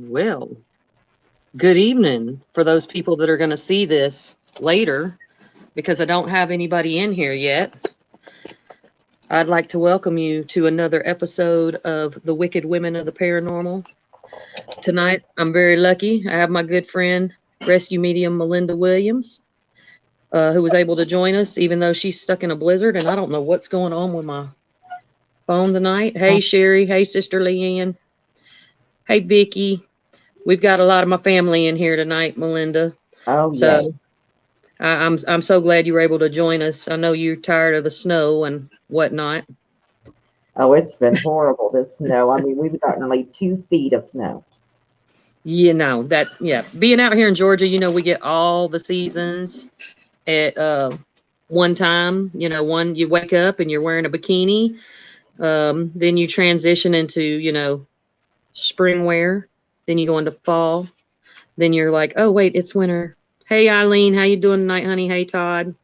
Well, good evening for those people that are going to see this later because I don't have anybody in here yet. I'd like to welcome you to another episode of The Wicked Women of the Paranormal. Tonight, I'm very lucky. I have my good friend, rescue medium Melinda Williams, who was able to join us, even though she's stuck in a blizzard, and I don't know what's going on with my phone tonight. Hey, Sherry. Hey, Sister Leanne. Hey, Vicky. We've got a lot of my family in here tonight, Melinda. Oh, yeah. So I'm so glad you were able to join us. I know you're tired of the snow and whatnot. Oh, it's been horrible, this snow. I mean, we've gotten like 2 feet of snow. Being out here in Georgia, we get all the seasons at one time. One, you wake up and you're wearing a bikini. Then you transition into, spring wear. Then you go into fall. Then you're like, oh, wait, it's winter. Hey, Eileen, how you doing tonight, honey? Hey, Todd.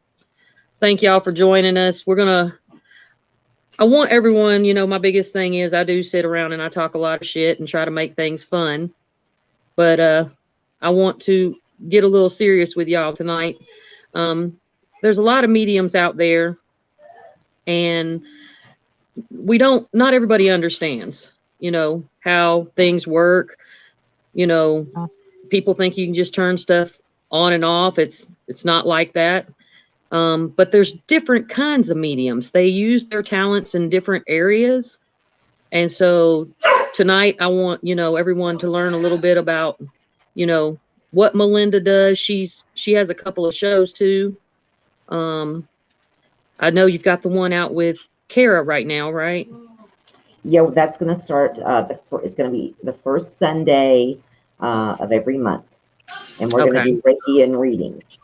Thank y'all for joining us. I want everyone, my biggest thing is I do sit around and I talk a lot of shit and try to make things fun. But I want to get a little serious with y'all tonight. There's a lot of mediums out there, and not everybody understands, how things work. People think you can just turn stuff on and off. It's not like that. But there's different kinds of mediums. They use their talents in different areas. And so tonight I want, everyone to learn a little bit about, what Melinda does. She has a couple of shows too. I know you've got the one out with Kara right now, right? Yeah, that's going to start. It's going to be the first Sunday of every month. And we're going to do Reiki and readings.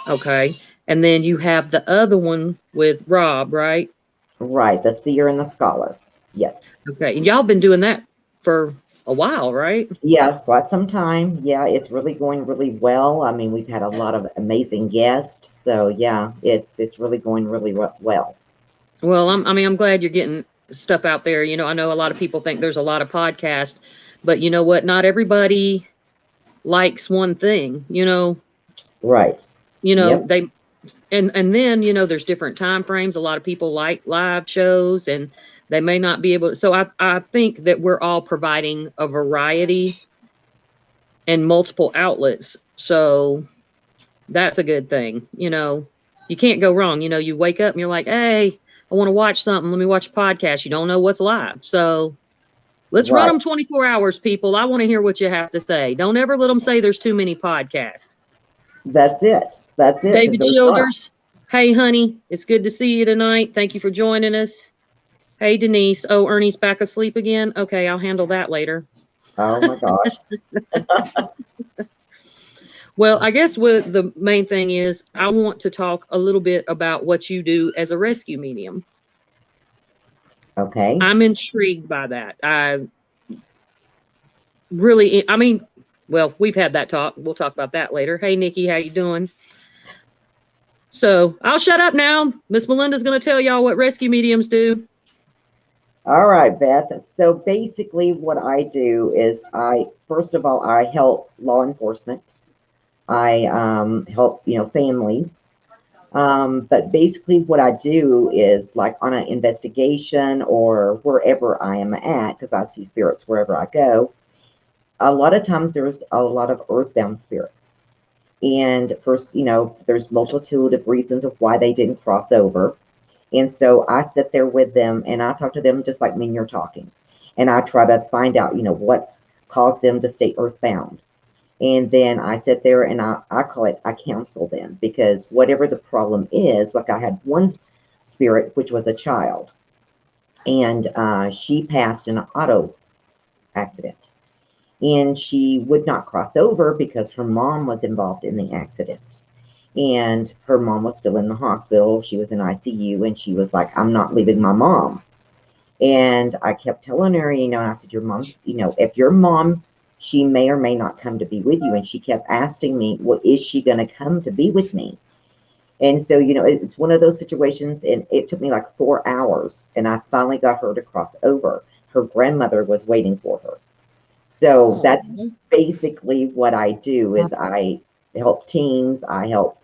Okay. And then you have the other one with Rob, right? Right. The Seer and the Scholar. Yes. Okay. And y'all been doing that for a while, right? Yeah, quite some time. Yeah, it's really going really well. I mean, we've had a lot of amazing guests. So yeah, it's really going really well. Well, I'm glad you're getting stuff out there. I know a lot of people think there's a lot of podcasts, but you know what? Not everybody likes one thing, Right. Yep. And then, there's different time frames. A lot of people like live shows and they may not be able to. So I think that we're all providing a variety and multiple outlets. So that's a good thing. You can't go wrong. You wake up and you're like, hey, I want to watch something. Let me watch a podcast. You don't know what's live. So let's run them 24 hours, people. I want to hear what you have to say. Don't ever let them say there's too many podcasts. That's it. That's it. David Childers. Hey, honey. It's good to see you tonight. Thank you for joining us. Hey, Denise. Oh, Ernie's back asleep again. Okay, I'll handle that later. Oh, my gosh. Well, I guess what the main thing is, I want to talk a little bit about what you do as a rescue medium. Okay. I'm intrigued by that. Well, we've had that talk. We'll talk about that later. Hey, Nikki, how you doing? So I'll shut up now. Miss Melinda's going to tell y'all what rescue mediums do. All right, Beth. So basically what I do is first of all, I help law enforcement. I help, families. But basically what I do is like on an investigation or wherever I am at, because I see spirits wherever I go, a lot of times there's a lot of earthbound spirits. And first, there's multitude of reasons of why they didn't cross over. And so I sit there with them and I talk to them just like me and you're talking. And I try to find out, what's caused them to stay earthbound. And then I sit there and I call it, I counsel them, because whatever the problem is, like I had one spirit, which was a child, and she passed in an auto accident. And she would not cross over because her mom was involved in the accident. And her mom was still in the hospital. She was in ICU and she was like, I'm not leaving my mom. And I kept telling her, and I said, your mom's, if your mom, she may or may not come to be with you. And she kept asking me, well, is she going to come to be with me? And so, it's one of those situations, and it took me like 4 hours, and I finally got her to cross over. Her grandmother was waiting for her. So Oh, that's basically what I do is I help teams, I help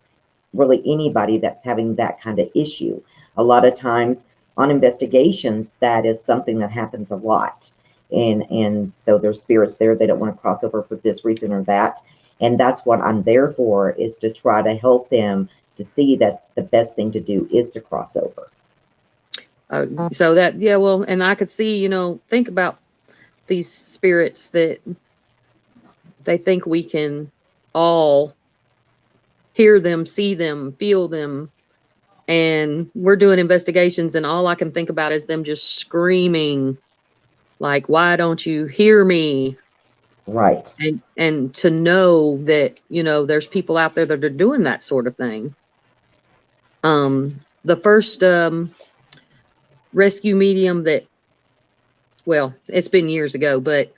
really anybody that's having that kind of issue. A lot of times on investigations, that is something that happens a lot. And so there's spirits there, they don't want to cross over for this reason or that. And that's what I'm there for, is to try to help them to see that the best thing to do is to cross over. so that, yeah, well, and I could see, think about these spirits that they think we can all hear them, see them, feel them. And we're doing investigations, and all I can think about is them just screaming, like, why don't you hear me? Right. And to know that, there's people out there that are doing that sort of thing. The first rescue medium that, well, it's been years ago, but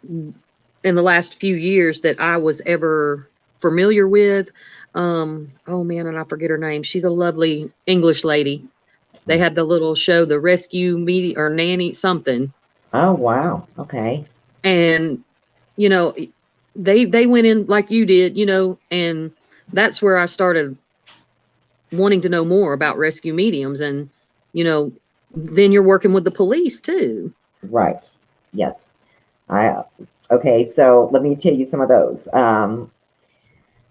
in the last few years that I was ever familiar with, oh man, and I forget her name. She's a lovely English lady. They had the little show, the rescue media or nanny something. Oh, wow. Okay. And, you know, they went in like you did, and that's where I started wanting to know more about rescue mediums. And, then you're working with the police too. Right. Yes. I okay, so let me tell you some of those.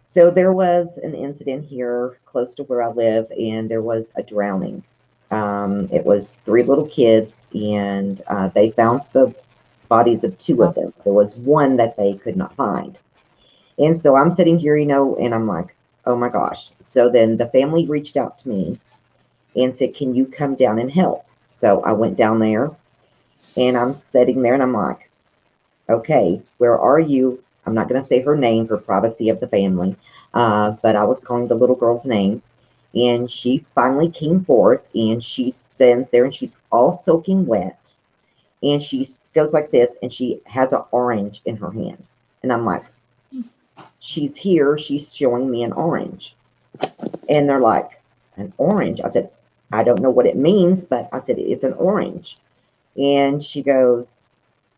So there was an incident here close to where I live, and there was a drowning. It was three little kids, and they found the bodies of two of them. There was one that they could not find. And so I'm sitting here, and I'm like, oh my gosh. So then the family reached out to me and said, can you come down and help? So I went down there, and I'm sitting there, and I'm like, okay, where are you? I'm not going to say her name for privacy of the family, but I was calling the little girl's name. And she finally came forth, and she stands there, and she's all soaking wet. And she goes like this, and she has an orange in her hand. And I'm like, she's here. She's showing me an orange. And they're like, an orange? I said, I don't know what it means, but I said, it's an orange. And she goes,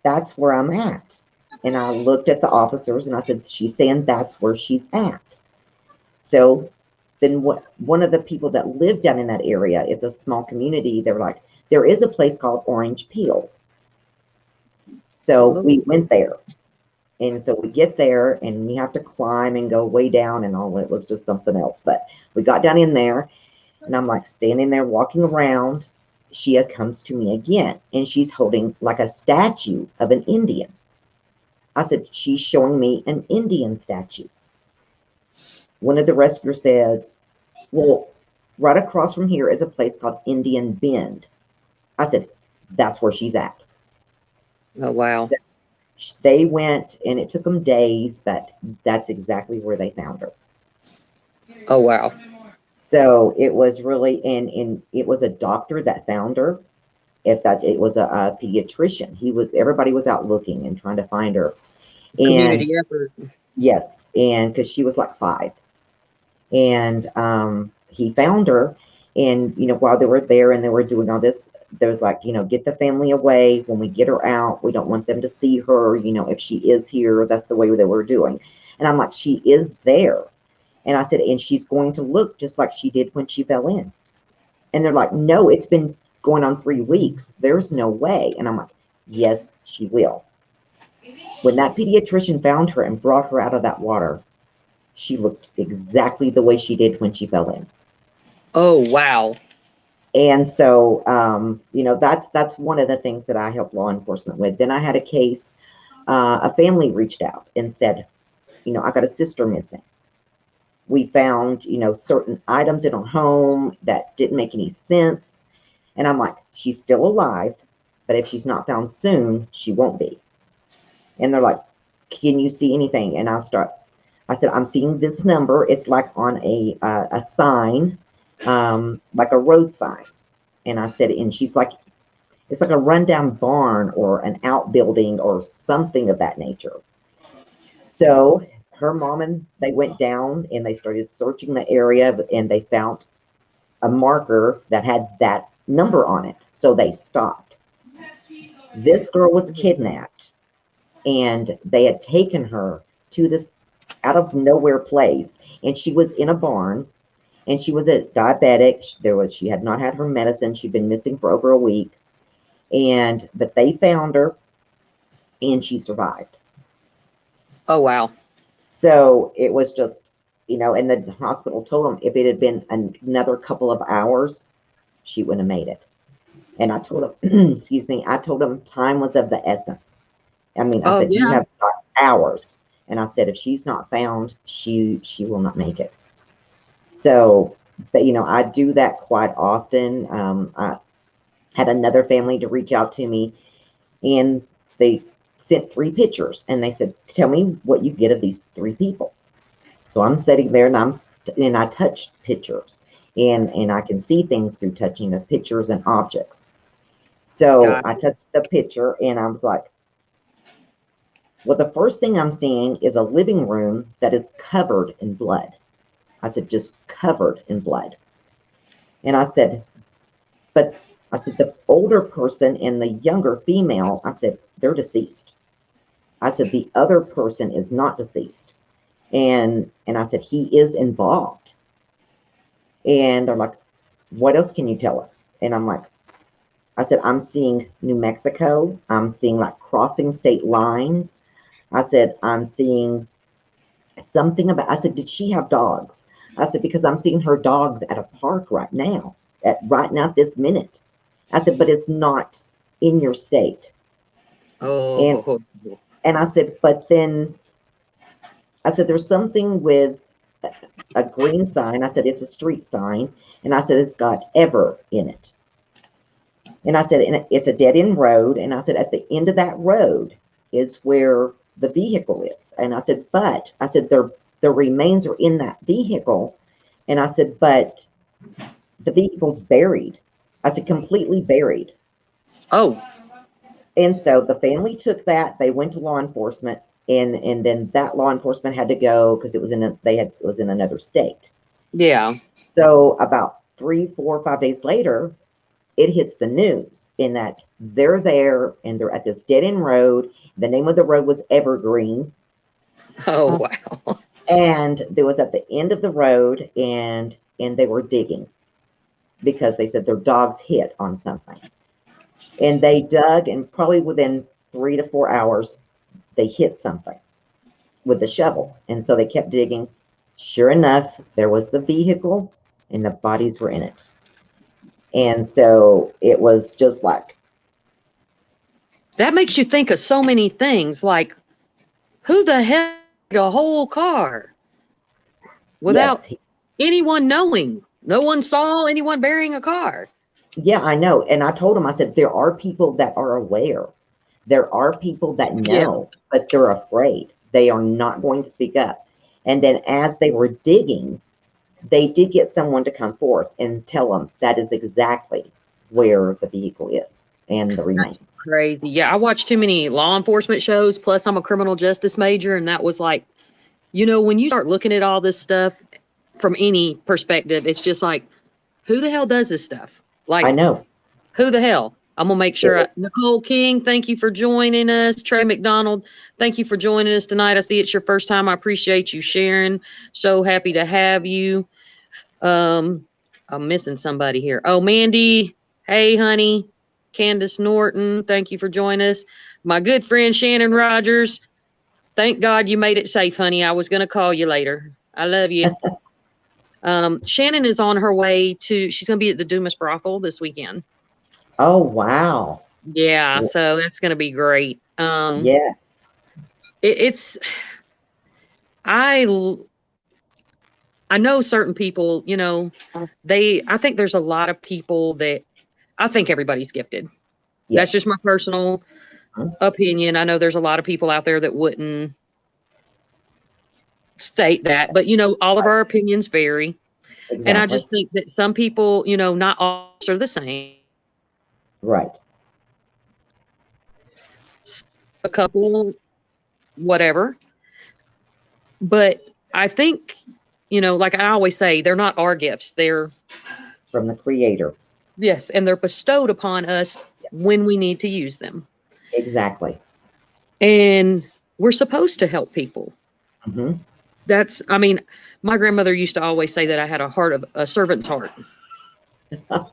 that's where I'm at. And I looked at the officers, and I said, she's saying that's where she's at. So then one of the people that live down in that area, it's a small community, they're like, there is a place called Orange Peel. So we went there. And so we get there, and you have to climb and go way down and all. It was just something else. But we got down in there, and I'm like standing there walking around. Shia comes to me again, and she's holding like a statue of an Indian. I said, she's showing me an Indian statue. One of the rescuers said, well, right across from here is a place called Indian Bend. I said, that's where she's at. Oh, wow. They went, and it took them days, but that's exactly where they found her. Oh, wow. So it was really, and it was a doctor that found her. It was a pediatrician. Everybody was out looking and trying to find her. Community effort. Yes, and because she was like 5. And he found her, and while they were there and they were doing all this, there was like, get the family away. When we get her out, we don't want them to see her, if she is here. That's the way they were doing. And I'm like, she is there. And I said, and she's going to look just like she did when she fell in. And they're like, no, it's been going on 3 weeks. There's no way. And I'm like, yes, she will. When that pediatrician found her and brought her out of that water, she looked exactly the way she did when she fell in. Oh, wow. And so, that's one of the things that I help law enforcement with. Then I had a case, a family reached out and said, I got a sister missing. We found, certain items in her home that didn't make any sense. And I'm like, she's still alive, but if she's not found soon, she won't be. And they're like, can you see anything? And I said, I'm seeing this number. It's like on a sign, like a road sign. And I said, and she's like, it's like a rundown barn or an outbuilding or something of that nature. So her mom and they went down and they started searching the area, and they found a marker that had that number on it. So they stopped. This girl was kidnapped, and they had taken her to this out of nowhere place, and she was in a barn, and she was a diabetic. She had not had her medicine. She'd been missing for over a week, but they found her, and she survived. Oh, wow. So it was just, and the hospital told them if it had been another couple of hours, she wouldn't have made it. And I told them, excuse me, I told them time was of the essence. I mean, I Oh, said, you yeah. have got hours. And I said, if she's not found, she will not make it. So, but I do that quite often. I had another family to reach out to me, and they sent 3 pictures, and they said, tell me what you get of these 3 people. So I'm sitting there, and I touch pictures, and I can see things through touching of pictures and objects. So God. I touched the picture, and I was like, well, the first thing I'm seeing is a living room that is covered in blood. I said, just covered in blood. And I said, the older person and the younger female, I said, they're deceased. I said, the other person is not deceased. And I said, he is involved. And they're like, what else can you tell us? And I said, I'm seeing New Mexico. I'm seeing like crossing state lines. I said, I'm seeing something about, I said, did she have dogs? I said, because I'm seeing her dogs at a park right now, this minute. I said, but it's not in your state. And Oh, I said, but then I said, there's something with a green sign. I said, it's a street sign. And I said, it's got ever in it. And I said, and it's a dead end road. And I said, at the end of that road is where the vehicle is. And I said, but I said, their remains are in that vehicle. And I said, but the vehicle's buried. I said, completely buried. oh, And so the family took that. They went to law enforcement, and then that law enforcement had to go because it was in another state. yeah. So about 3, 4, 5 days later, it hits the news in that they're there and they're at this dead end road. The name of the road was Evergreen. Oh, wow. And there was at the end of the road, and they were digging because they said their dogs hit on something. And they dug, and probably within 3 to 4 hours, they hit something with the shovel. And so they kept digging. Sure enough, there was the vehicle, and the bodies were in it. And so it was just like, That makes you think of so many things, like who the hell did a whole car without yes, anyone knowing? No one saw anyone burying a car. yeah, I know. And I told him, I said, there are people that are aware. There are people that Yeah. know, but they're afraid. They are not going to speak up. And then as they were digging, they did get someone to come forth and tell them that is exactly where the vehicle is and the remains. Crazy. Yeah, I watch too many law enforcement shows. Plus, I'm a criminal justice major, and that was like, when you start looking at all this stuff from any perspective, it's just like, who the hell does this stuff? I Like, know. who the hell? I'm gonna make sure. It was, Nicole King, thank you for joining us. Trey McDonald, thank you for joining us tonight. I see it's your first time. I appreciate you sharing. So happy to have you. I'm missing somebody here. Oh, Mandy. Hey, honey. Candace Norton, thank you for joining us. My good friend Shannon Rogers. Thank God you made it safe, honey. I was gonna call you later. I love you. Shannon is on her way she's gonna be at the Dumas Brothel this weekend. oh, wow. Yeah, so that's gonna be great. Yes. It's I know certain people, I think there's a lot of people that I think everybody's gifted. Yes. That's just my personal opinion. I know there's a lot of people out there that wouldn't state that, but all of our opinions vary. Exactly. And I just think that some people, not all are the same. Right. A couple, whatever. But I think, like I always say, they're not our gifts. They're from the Creator. Yes, and they're bestowed upon us when we need to use them. Exactly. And we're supposed to help people. Hmm. I mean, my grandmother used to always say that I had a servant's heart. Yep.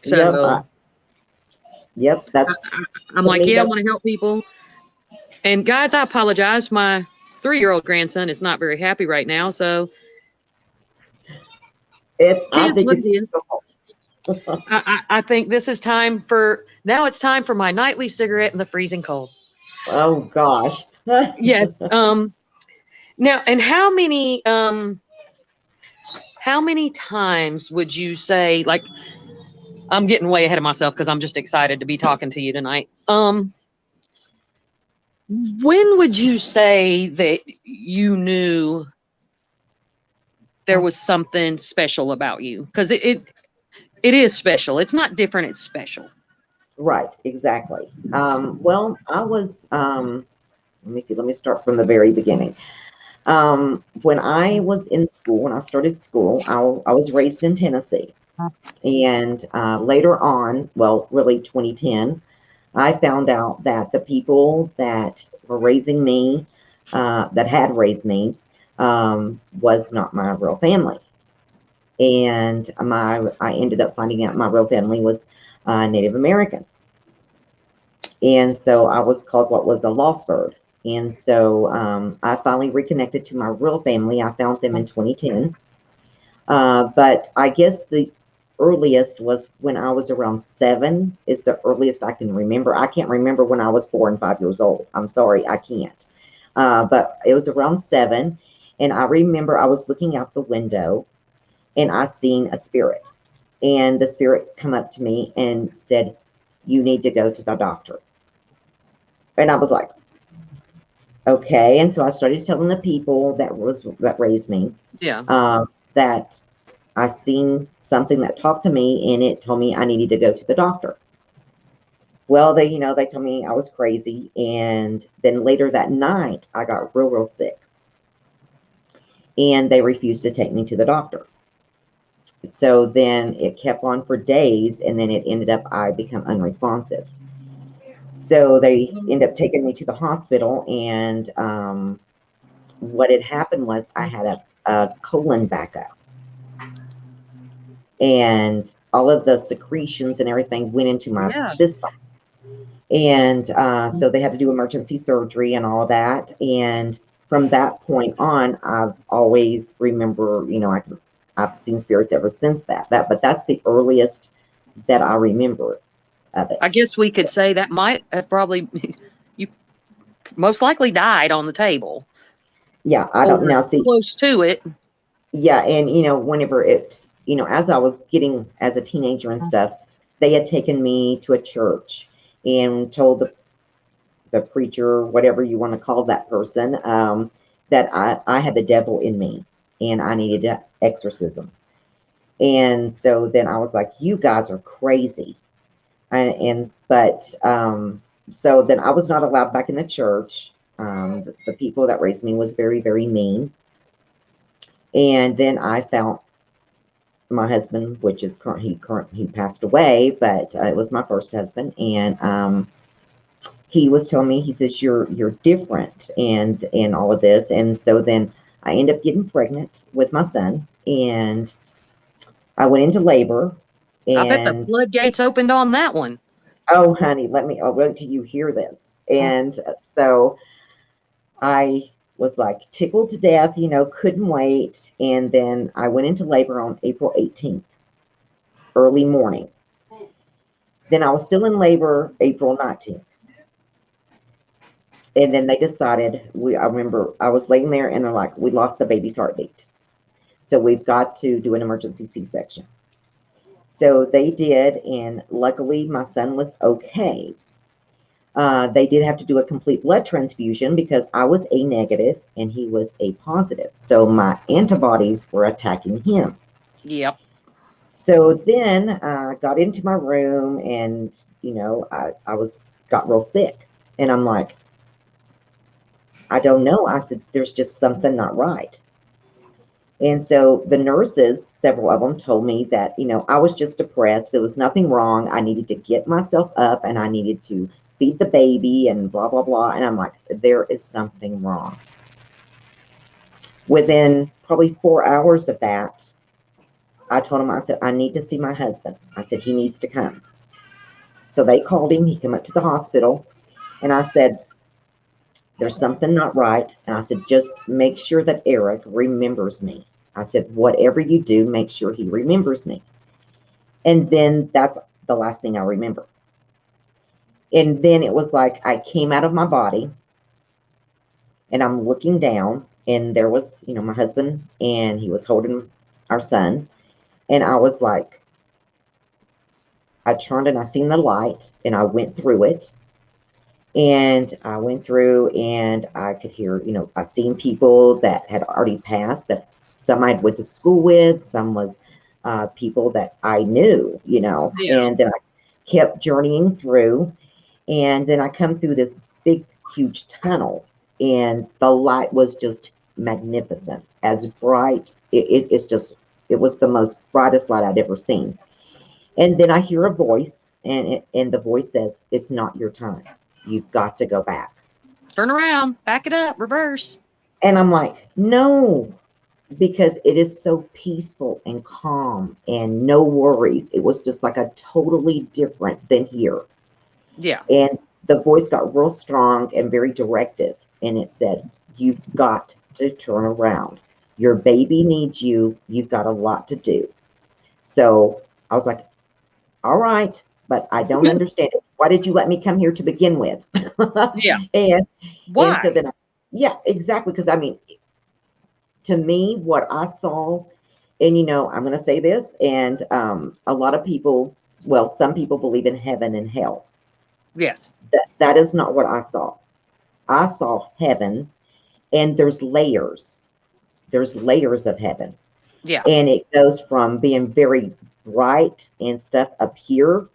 So Yep. That's I'm to like, me. yeah, I That's want to help people. And guys, I apologize. My 3-year-old grandson is not very happy right now. So it. it I is think what it's it is. I think this is time for now. It's time for my nightly cigarette in the freezing cold. oh gosh. Yes. Now, and how many times would you say, like, I'm getting way ahead of myself because I'm just excited to be talking to you tonight. When would you say that you knew there was something special about you? Because it is special. It's not different. It's special. Right. Exactly. Well, I was. Let me see. Let me start from the very beginning. When I was in school, when I started school, I was raised in Tennessee. And later on, well, really 2010, I found out that the people that were raising me, that had raised me, was not my real family. And I ended up finding out my real family was Native American. And so I was called what was a lost bird. And so I finally reconnected to my real family. I found them in 2010. But I guess the earliest was when I was around 7 is the earliest I can remember. I can't remember when I was 4 and 5 years old. I'm sorry, I can't. But it was around 7, and I remember I was looking out the window and I seen a spirit, and the spirit come up to me and said, "You need to go to the doctor." And I was like, "Okay." And so I started telling the people that raised me Yeah. that I seen something that talked to me and it told me I needed to go to the doctor. Well, they told me I was crazy. And then later that night, I got real, real sick and they refused to take me to the doctor. So then it kept on for days and then it ended up I become unresponsive. So they ended up taking me to the hospital and what had happened was I had a colon backup and all of the secretions and everything went into my Yeah. system. And so they had to do emergency surgery and all that. And from that point on, I've always remember, I've seen spirits ever since but that's the earliest that I remember of I it. guess we could So, say that might have probably you most likely died on the table yeah, I don't or now see. close to it. Yeah, and whenever as I was getting as a teenager and stuff, they had taken me to a church and told the preacher, whatever you want to call that person, that I had the devil in me and I needed an exorcism. And so then I was like, you guys are crazy. But so then I was not allowed back in the church. The people that raised me was very, very mean. And then I found my husband, which is he passed away, but it was my first husband. And he was telling me, he says, you're different and all of this. And so then I ended up getting pregnant with my son and I went into labor I bet the and floodgates opened on that one. oh honey, I'll wait till you hear this. And so I was like tickled to death, couldn't wait. And then I went into labor on April 18th, early morning. Then I was still in labor April 19th. And then they decided I remember I was laying there and they're like, we lost the baby's heartbeat. So we've got to do an emergency C-section. So they did, and luckily my son was okay. They did have to do a complete blood transfusion because I was A negative and he was A positive. So my antibodies were attacking him. Yep. So then I got into my room and, I got real sick. And I'm like, I don't know. I said, there's just something not right. And so the nurses, several of them told me that, I was just depressed. There was nothing wrong. I needed to get myself up and I needed to feed the baby and blah, blah, blah. And I'm like, there is something wrong. Within probably 4 hours of that, I told him, I said, I need to see my husband. I said, he needs to come. So they called him. He came up to the hospital. And I said, there's something not right. And I said, just make sure that Eric remembers me. I said, whatever you do, make sure he remembers me. And then that's the last thing I remember. And then it was like I came out of my body and I'm looking down, and there was, my husband, and he was holding our son. And I was like, I turned and I seen the light and I went through it. And I went through and I could hear, I seen people that had already passed, that some I went to school with, some was people that I knew, Yeah. And then I kept journeying through. And then I come through this big, huge tunnel, and the light was just magnificent, as bright. It was the most brightest light I'd ever seen. And then I hear a voice, and the voice says, it's not your time. You've got to go back. Turn around, back it up, reverse. And I'm like, no, because it is so peaceful and calm and no worries. It was just like a totally different than here. Yeah. And the voice got real strong and very directive. And it said, you've got to turn around. Your baby needs you. You've got a lot to do. So I was like, all right, but I don't understand it. Why did you let me come here to begin with? Yeah. and Why? And so then, yeah, exactly. Because I mean, to me, what I saw, and I'm going to say this, and a lot of people, well, some people believe in heaven and hell. Yes. That is not what I saw. I saw heaven, and there's layers. There's layers of heaven. Yeah. And it goes from being very bright and stuff up here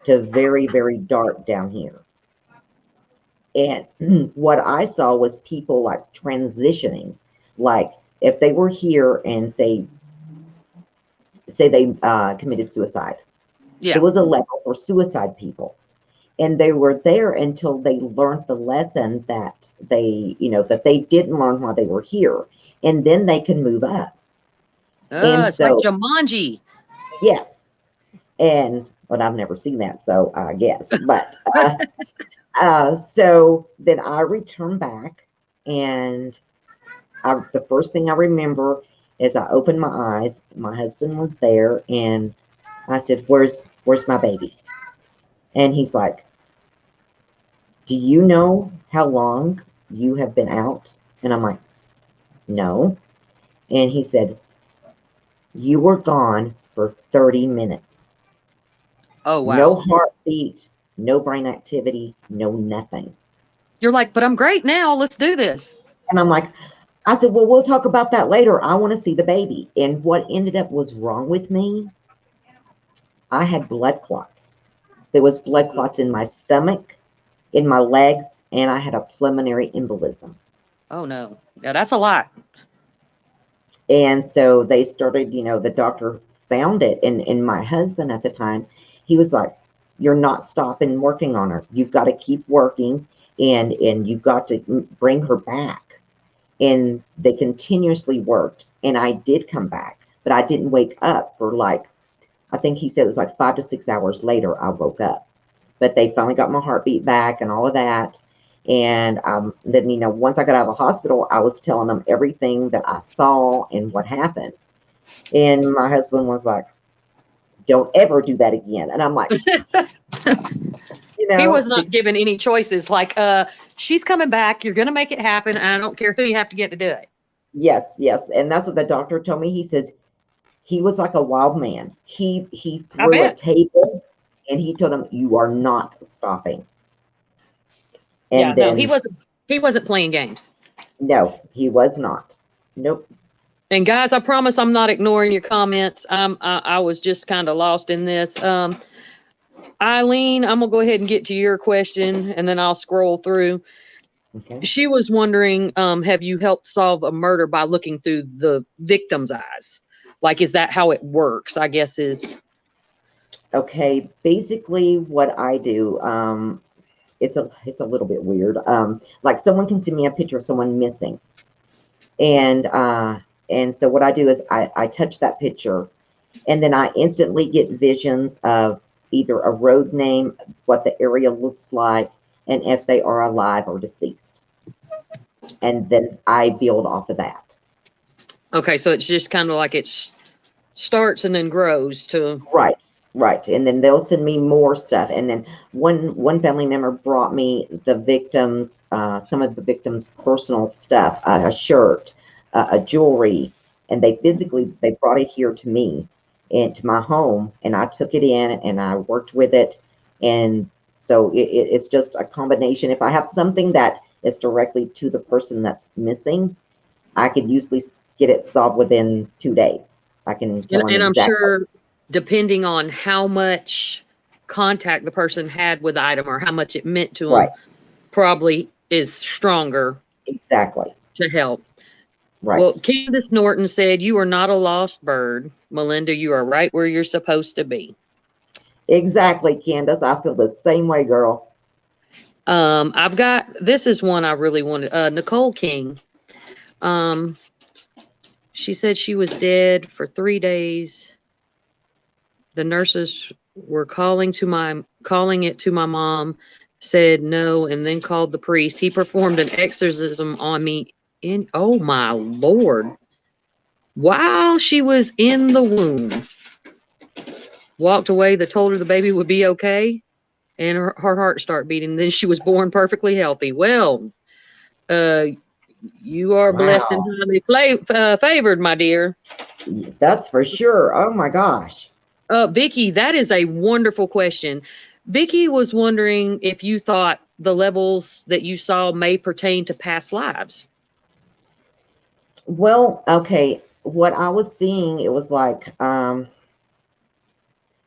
to very, very dark down here. And what I saw was people like transitioning, like if they were here and say they committed suicide. Yeah. There was a level for suicide people. And they were there until they learned the lesson that that they didn't learn while they were here. And then they can move up. And It's so, like Jumanji. yes. And, but I've never seen that, so I guess. But so then I returned back, and the first thing I remember is I opened my eyes. My husband was there, and I said, "Where's my baby?" And he's like, "Do you know how long you have been out?" And I'm like, "No." And he said, "You were gone for 30 minutes. Oh, wow. No heartbeat, no brain activity, no nothing." You're like, but I'm great now. Let's do this. And I'm like, I said, well, we'll talk about that later. I want to see the baby. And what ended up was wrong with me, I had blood clots. There was blood clots in my stomach, in my legs, and I had a pulmonary embolism. Oh, no. Yeah, that's a lot. And so they started, the doctor found it. And my husband at the time, he was like, you're not stopping working on her. You've got to keep working, and you've got to bring her back. And they continuously worked. And I did come back, but I didn't wake up for I think he said it was like 5 to 6 hours later, I woke up. But they finally got my heartbeat back and all of that. And then, once I got out of the hospital, I was telling them everything that I saw and what happened. And my husband was like, don't ever do that again. And I'm like, he was not given any choices. Like, she's coming back. You're going to make it happen. And I don't care who you have to get to do it. Yes, yes. And that's what the doctor told me. He says he was like a wild man. He threw a table, and he told him, you are not stopping. And yeah, no, he wasn't playing games. No, he was not. Nope. And guys, I promise I'm not ignoring your comments. I was just kind of lost in this. Eileen, I'm gonna go ahead and get to your question, and then I'll scroll through. Okay. She was wondering, have you helped solve a murder by looking through the victim's eyes? Like, is that how it works? I guess is. Okay. Basically, what I do, it's a little bit weird. Like someone can send me a picture of someone missing, and so what I do is I touch that picture, and then I instantly get visions of either a road name, what the area looks like, and if they are alive or deceased. And then I build off of that. Okay, so it's just kind of like starts and then grows to. Right, right. And then they'll send me more stuff. And then one family member brought me the victims, some of the victims' personal stuff, a shirt, a jewelry, and they brought it here to me and to my home, and I took it in and I worked with it. And so it's just a combination. If I have something that is directly to the person that's missing, I could usually get it solved within 2 days. I can tell them And I'm exactly. sure, depending on how much contact the person had with the item or how much it meant to them, Right. probably is stronger. Exactly. To help. Right. Well, Candace Norton said, "You are not a lost bird, Melinda. You are right where you're supposed to be." Exactly, Candace. I feel the same way, girl. I've got, this is one I really wanted. Nicole King. She said she was dead for 3 days. The nurses were calling it to my mom, said no, and then called the priest. He performed an exorcism on me oh my Lord, while she was in the womb. Walked away. They told her the baby would be okay, and her heart started beating. Then she was born perfectly healthy. Well, you are blessed and highly favored, my dear. That's for sure. Oh my gosh. Vicky, that is a wonderful question. Vicky was wondering if you thought the levels that you saw may pertain to past lives. Well, okay. What I was seeing, it was like a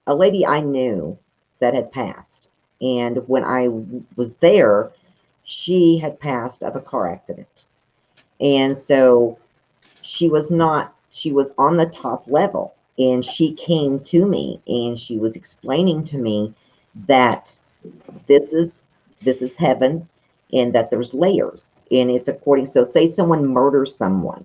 lady I knew that had passed. And when I was there, she had passed of a car accident. And so she was on the top level. And she came to me and she was explaining to me that this is heaven, and that there's layers, and it's according. So say someone murders someone,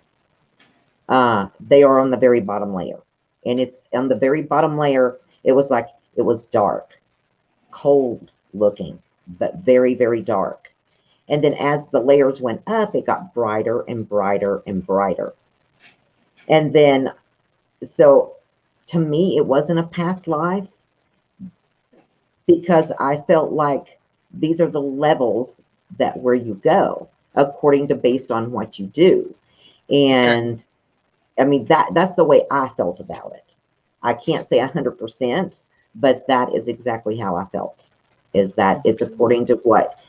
they are on the very bottom layer, and it's on the very bottom layer. It was like, it was dark, cold looking, but very, very dark. And then as the layers went up, it got brighter and brighter and brighter. And then, so to me, it wasn't a past life, because I felt like these are the levels that where you go according to based on what you do. And okay. I mean, that's the way I felt about it. I can't say 100%, but that is exactly how I felt, is that it's according to what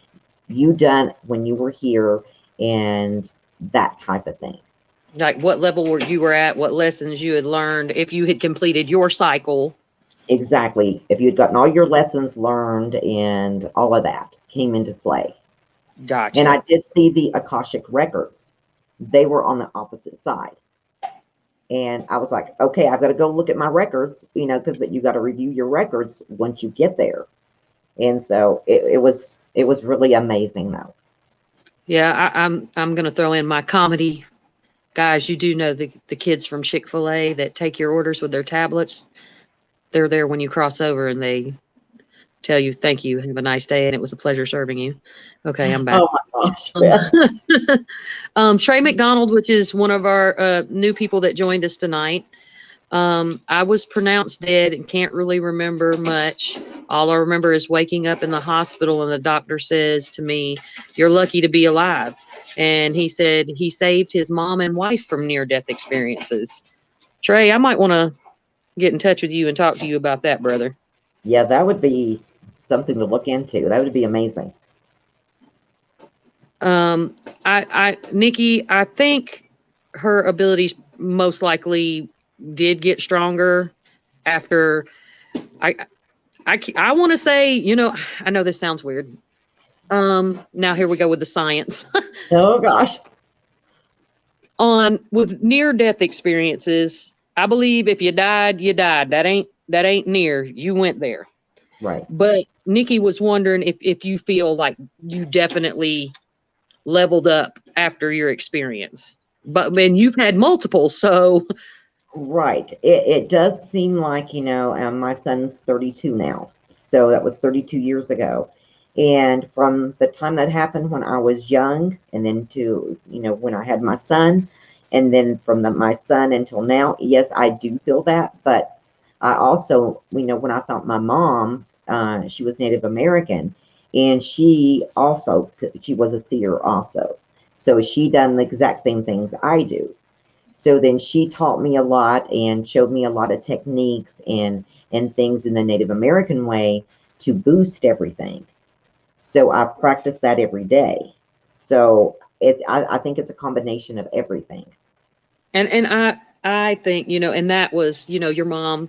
you done when you were here and that type of thing. Like what level you were at, what lessons you had learned, if you had completed your cycle. Exactly. If you'd gotten all your lessons learned and all of that came into play. Gotcha. And I did see the Akashic records. They were on the opposite side. And I was like, okay, I've got to go look at my records, because you got to review your records once you get there. And so it was really amazing, though. Yeah, I'm going to throw in my comedy. Guys, you do know the kids from Chick-fil-A that take your orders with their tablets. They're there when you cross over, and they tell you, thank you, have a nice day, and it was a pleasure serving you. Okay, I'm back. Oh my gosh. Trey McDonald, which is one of our new people that joined us tonight. I was pronounced dead and can't really remember much. All I remember is waking up in the hospital, and the doctor says to me, "You're lucky to be alive." And he said he saved his mom and wife from near-death experiences. Trey, I might want to get in touch with you and talk to you about that, brother. Yeah, that would be something to look into. That would be amazing. Nikki, I think her abilities most likely did get stronger after I want to say, I know this sounds weird. Now here we go with the science. Oh gosh. With near-death experiences, I believe if you died, you died. That ain't near. You went there. Right. But Nikki was wondering if you feel like you definitely leveled up after your experience. But man, you've had multiple, so Right. It does seem like, my son's 32 now. So that was 32 years ago. And from the time that happened when I was young, and then to, when I had my son, and then from my son until now, yes, I do feel that. But I also, when I found my mom, she was Native American, and she was a seer also. So she done the exact same things I do. So then she taught me a lot and showed me a lot of techniques and things in the Native American way to boost everything. So I practice that every day. So I think it's a combination of everything. and I think, and that was, your mom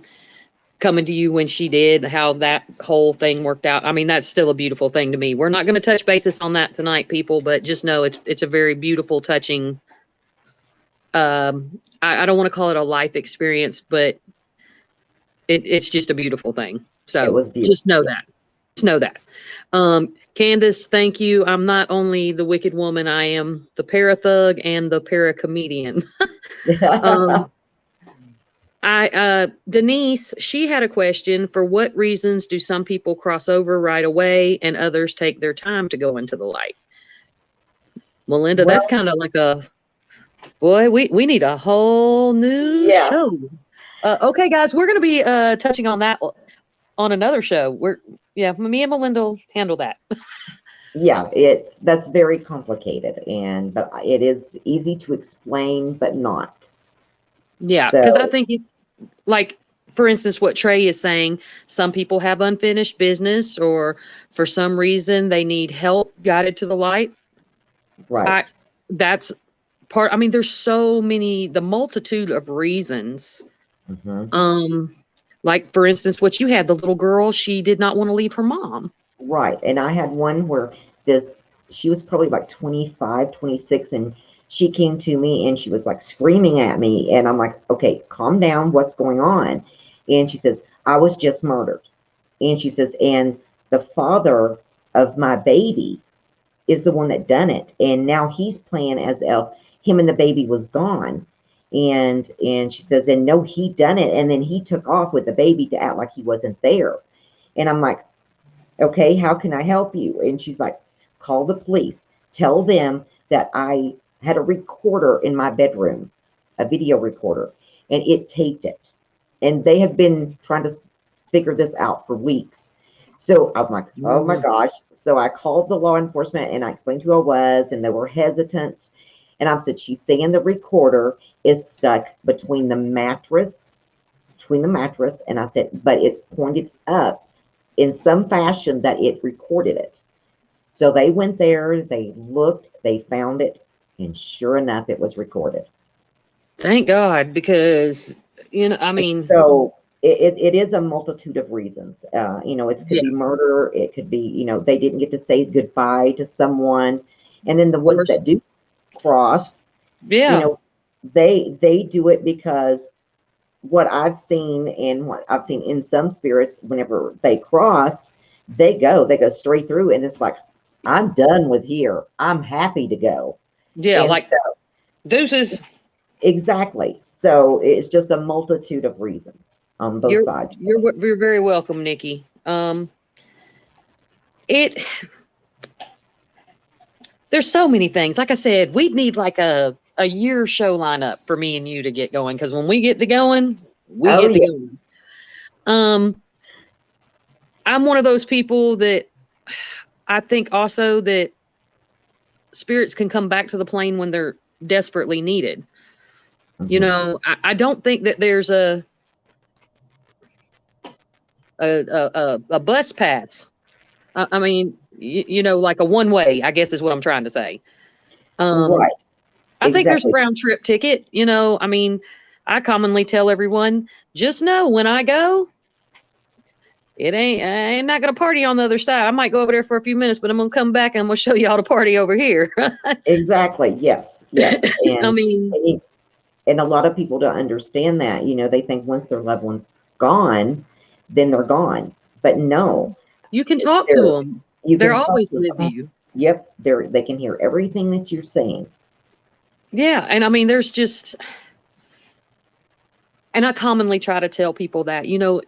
coming to you when she did, how that whole thing worked out. I mean, that's still a beautiful thing to me. We're not going to touch basis on that tonight, people, but just know it's a very beautiful, touching. I don't want to call it a life experience, but it's just a beautiful thing. It So was beautiful. just know that. Just know that. Candace, thank you. I'm not only the wicked woman, I am the para thug and the para comedian. um, Denise, she had a question. For what reasons do some people cross over right away and others take their time to go into the light? Melinda, that's Well, kind of like a boy. We need a whole new yeah, show. Okay, guys, we're going to be touching on that on another show. Me and Melinda will handle that. yeah, that's very complicated, but it is easy to explain, but not. Yeah, because I So, think it's like, for instance, what Trey is saying, some people have unfinished business or for some reason they need help guided to the light. I right. That's part. I mean, there's so many, the multitude of reasons. Hmm. Um, like for instance, what you had, the little girl, she did not want to leave her mom. Right. And I had one where she was probably like 25, 26, and she came to me and she was like screaming at me. And I'm like, okay, calm down. What's going on? And she says, I was just murdered. And she says, and the father of my baby is the one that done it. And now he's playing as if him and the baby was gone. And she says, and no, he done it. And then he took off with the baby to act like he wasn't there. And I'm like, okay, how can I help you? And she's like, call the police. Tell them that I had a recorder in my bedroom, a video recorder, and it taped it. And they have been trying to figure this out for weeks. So I'm like, oh my Mm. gosh. So I called the law enforcement and I explained who I was, and they were hesitant. And I said, she's saying the recorder is stuck between the mattress. And I said, but it's pointed up in some fashion that it recorded it. So they went there, they looked, they found it, and sure enough, it was recorded. Thank God, because I mean, So it is a multitude of reasons. It could yeah, be murder, it could be, they didn't get to say goodbye to someone. And then the of ones course, that do cross, you yeah, know, they do it because what I've seen and what I've seen in some spirits, whenever they cross, they go straight through, and it's like, I'm done with here. I'm happy to go. yeah, And like so, deuces. exactly. So it's just a multitude of reasons on both You're sides for you're me. you're very welcome, Nikki. It There's so many things. Like I said, we'd need like a year show lineup for me and you to get going. Because when we get to going, we Oh get to yeah. going. Um, I'm one of those people that I think also that spirits can come back to the plane when they're desperately needed. Hmm. I don't think that there's a bus pass. I mean, like a one way, I guess is what I'm trying to say. Um, Right. I think there's a Exactly. round trip ticket. I mean, I commonly tell everyone, just know when I go, I ain't not gonna party on the other side. I might go over there for a few minutes, but I'm gonna come back and I'm gonna show y'all the party over here. Exactly. Yes. Yes. I mean, And a lot of people don't understand that. They think once their loved one's gone, then they're gone. But no, You can talk to they're, them. you They're can talk always to with them. you. Yep, they can hear everything that you're saying. Yeah. And I mean, there's just, and I commonly try to tell people that, you're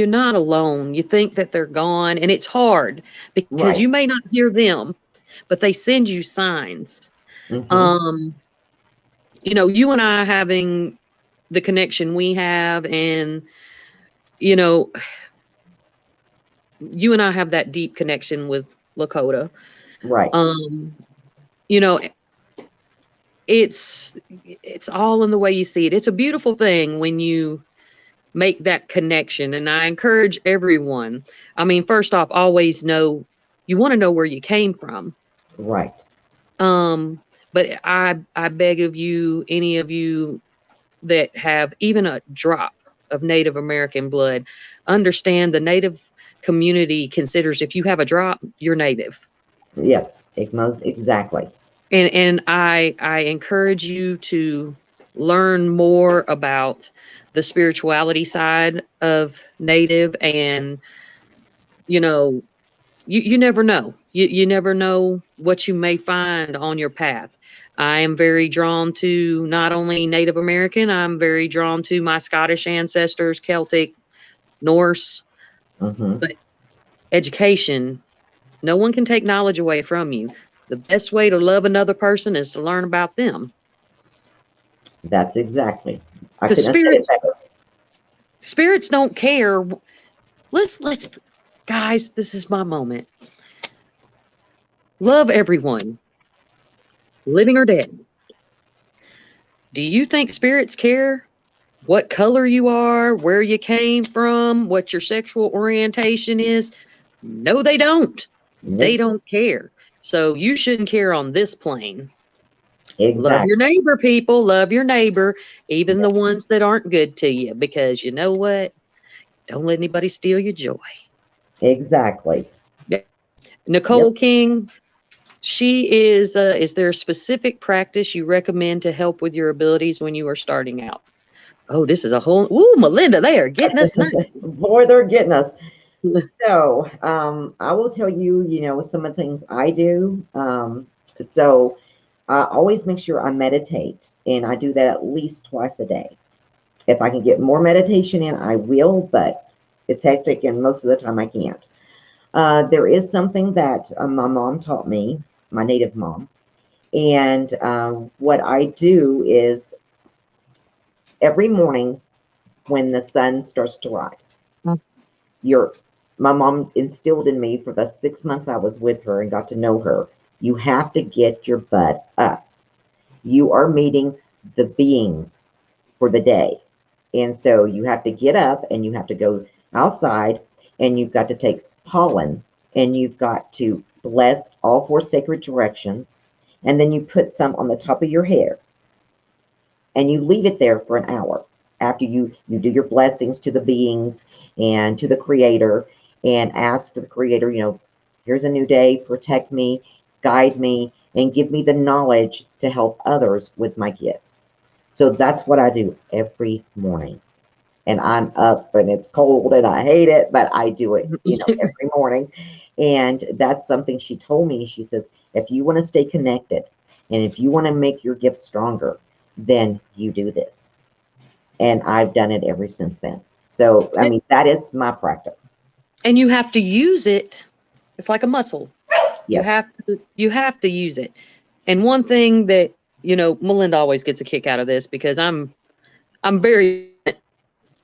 not alone. You think that they're gone, and it's hard because Right. you may not hear them, but they send you signs. Mm-hmm. Um, you and I having the connection we have, and you know, you and I have that deep connection with Lakota. Right. Um, you know, it's all in the way you see it. It's a beautiful thing when you make that connection, and I encourage everyone. I mean, first off, always know you want to know where you came from. Right. Um, but I beg of you, any of you that have even a drop of Native American blood, understand the Native community considers if you have a drop, you're Native. Yes. Exactly. And I encourage you to learn more about the spirituality side of Native, and you know you never know. You never know what you may find on your path. I am very drawn to not only Native American, I'm very drawn to my Scottish ancestors, Celtic, Norse, Mm-hmm. but education, no one can take knowledge away from you. The best way to love another person is to learn about them. That's exactly. I Because couldn't have said it better. spirits don't care. Let's guys, this is my moment. Love everyone, living or dead. Do you think spirits care what color you are, where you came from, what your sexual orientation is? No, they don't. They Nope. don't care. So you shouldn't care on this plane. Love Exactly. your neighbor, people. Love your neighbor, even the ones that aren't good to you, because you know what? Don't let anybody steal your joy. Exactly. Yeah. Nicole Yep. King, she is there a specific practice you recommend to help with your abilities when you are starting out? Oh, this is a whole, ooh, Melinda, they are getting us now. Boy, they're getting us. So, I will tell you, some of the things I do. So I always make sure I meditate, and I do that at least twice a day. If I can get more meditation in, I will, but it's hectic, and most of the time I can't. There is something that my mom taught me, my native mom, and what I do is every morning when the sun starts to rise, your my mom instilled in me for the 6 months I was with her and got to know her. You have to get your butt up. You are meeting the beings for the day. And so you have to get up and you have to go outside and you've got to take pollen and you've got to bless all four sacred directions. And then you put some on the top of your hair and you leave it there for an hour after you do your blessings to the beings and to the creator and ask the creator, here's a new day, protect me, guide me, and give me the knowledge to help others with my gifts. So that's what I do every morning. And I'm up and it's cold and I hate it, but I do it, every morning. And that's something she told me. She says, if you want to stay connected and if you want to make your gifts stronger, then you do this. And I've done it ever since then. So, I mean, that is my practice. And you have to use it. It's like a muscle. You Yes. have to use it. And one thing that, Melinda always gets a kick out of this because I'm very,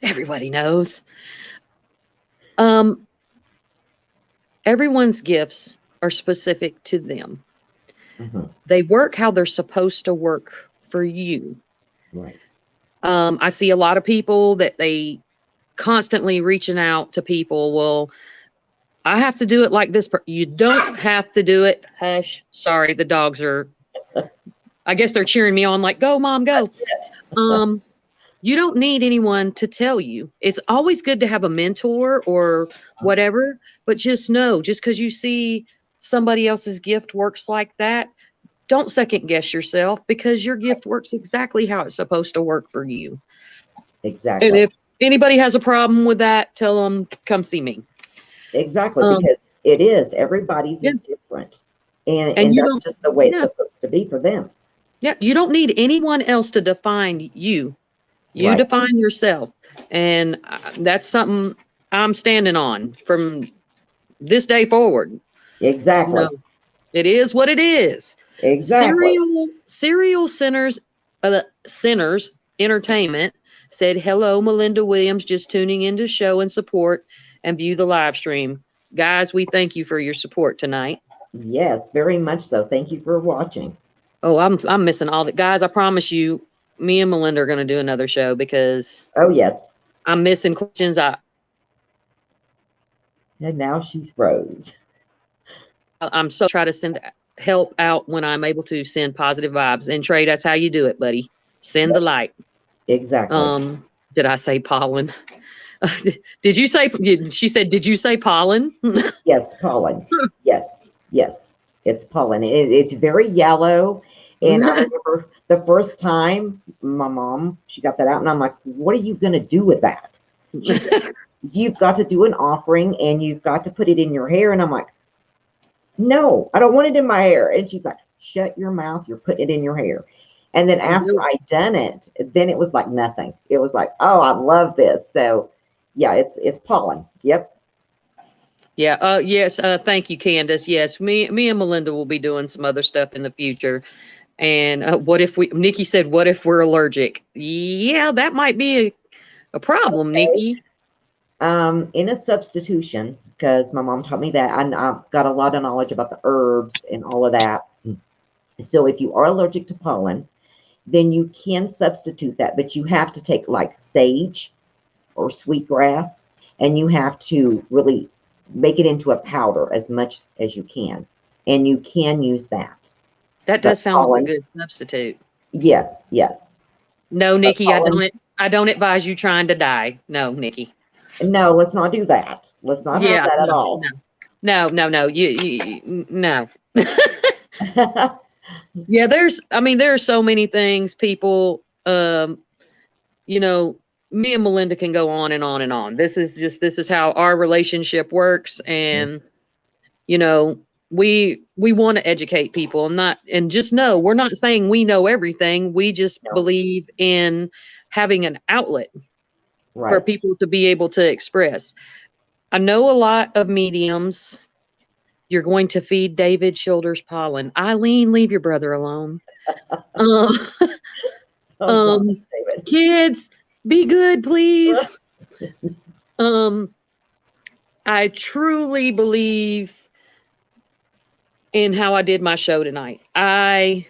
everybody knows. Um, Everyone's gifts are specific to them. Hmm. They work how they're supposed to work for you. Right. I see a lot of people that they constantly reaching out to people. Well, I have to do it like this. You don't have to do it. Hush. Sorry, the dogs are. I guess they're cheering me on, like, "Go, mom, go." Um, you don't need anyone to tell you. It's always good to have a mentor or whatever, but just know, just because you see somebody else's gift works like that, don't second guess yourself because your gift works exactly how it's supposed to work for you. And Exactly. anybody has a problem with that, tell them come see me. Exactly, because it is, everybody's Yeah. is different. And And you that's don't, just the way it's yeah, supposed to be for them. yeah, you don't need anyone else to define you. You Right. define yourself. And that's something I'm standing on from this day forward. You Exactly. know, it is what it is. Exactly. Serial Sinners Entertainment said, "Hello, Melinda Williams, just tuning in to show and support and view the live stream. Guys, we thank you for your support tonight." Yes, very much so. Thank you for watching. Oh, I'm missing all the guys. I promise you, me and Melinda are going to do another show because Oh, yes. I'm missing questions. And now she's froze. I'm so try to send help out when I'm able to send positive vibes. And Trey, that's how you do it, buddy. Send the light. Exactly. Did I say pollen? Did you say? She said, "Did you say pollen?" Yes, pollen. Yes, yes. It's pollen. It's very yellow. And I remember the first time my mom, she got that out, and I'm like, what are you going to do with that? She said, you've got to do an offering and you've got to put it in your hair. And I'm like, no, I don't want it in my hair. And she's like, shut your mouth. You're putting it in your hair. And then after I done it, then it was like nothing. It was like, oh, I love this. So yeah, it's pollen. Yep. Yeah. Yes. Thank you, Candace. Yes. Me and Melinda will be doing some other stuff in the future. And what if Nikki said, what if we're allergic? Yeah, that might be a problem, Okay. Nikki. In a substitution, because my mom taught me that, and I've got a lot of knowledge about the herbs and all of that. So if you are allergic to pollen, then you can substitute that, but you have to take like sage or sweetgrass, and you have to really make it into a powder as much as you can, and you can use that. That But does sound like a pollen, good substitute. yes, yes. No, But Nikki, pollen, I don't advise you trying to die. No, Nikki. no, let's not do that. Let's not have Yeah, that at no, all. no, no. No. Yeah, there are so many things people, you know, me and Melinda can go on and on and on. This is how our relationship works. And, you know, we want to educate people and just know we're not saying we know everything. We just No, believe in having an outlet for right. people to be able to express. I know a lot of mediums. You're going to feed David Shoulders pollen. Eileen, leave your brother alone. Uh, Oh um, gosh, David. kids, be good, please. Um, I truly believe in how I did my show tonight. I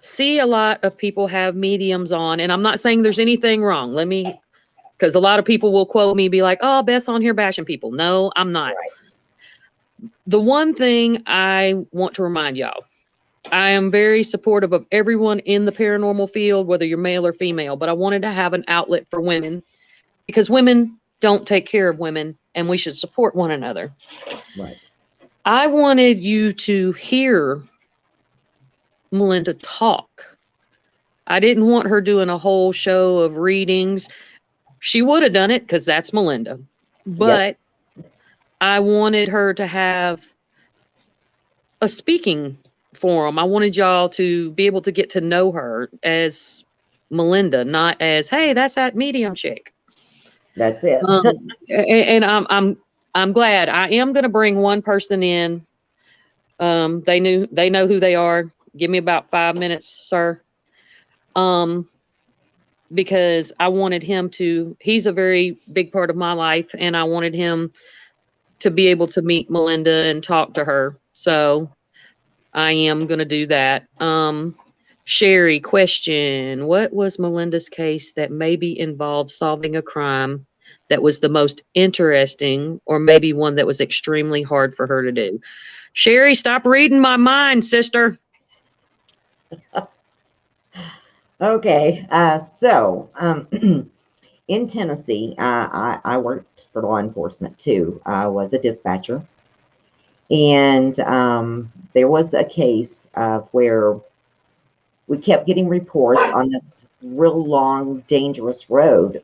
see a lot of people have mediums on, and I'm not saying there's anything wrong. Because a lot of people will quote me, be like, "Oh, Beth's on here bashing people." No, I'm not. Right. The one thing I want to remind y'all, I am very supportive of everyone in the paranormal field, whether you're male or female, but I wanted to have an outlet for women because women don't take care of women and we should support one another. Right. I wanted you to hear Melinda talk. I didn't want her doing a whole show of readings. She would have done it because that's Melinda. Yes. But I wanted her to have a speaking forum. I wanted y'all to be able to get to know her as Melinda, not as, hey, that's that medium chick. That's it. And I'm glad. I am going to bring one person in. They know who they are. Give me about 5 minutes, sir. Because I wanted him to. He's a very big part of my life, and I wanted him to be able to meet Melinda and talk to her. So I am going to do that. Sherry, question. What was Melinda's case that maybe involved solving a crime that was the most interesting, or maybe one that was extremely hard for her to do? Sherry, stop reading my mind, sister. Okay. In Tennessee, I worked for law enforcement too. I was a dispatcher. And there was a case where we kept getting reports on this real long, dangerous road.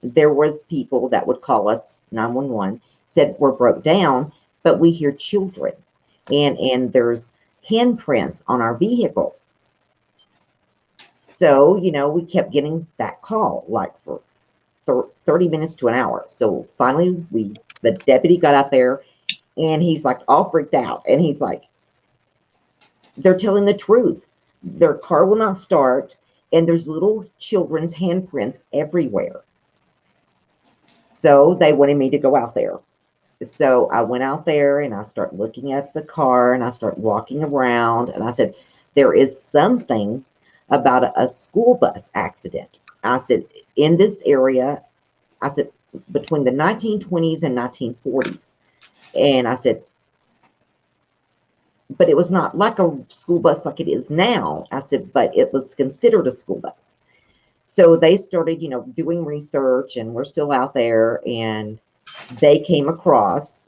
There was people that would call us 911, said we're broke down, but we hear children, and there's handprints on our vehicle. So, we kept getting that call like for 30 minutes to an hour. So finally, the deputy got out there, and he's like all freaked out, and he's like, they're telling the truth. Their car will not start, and there's little children's handprints everywhere. So they wanted me to go out there. So I went out there, and I start looking at the car, and I start walking around, and I said, there is something about a school bus accident. I said, in this area, I said, between the 1920s and 1940s. And I said, but it was not like a school bus like it is now. I said, but it was considered a school bus. So they started, doing research, and we're still out there, and they came across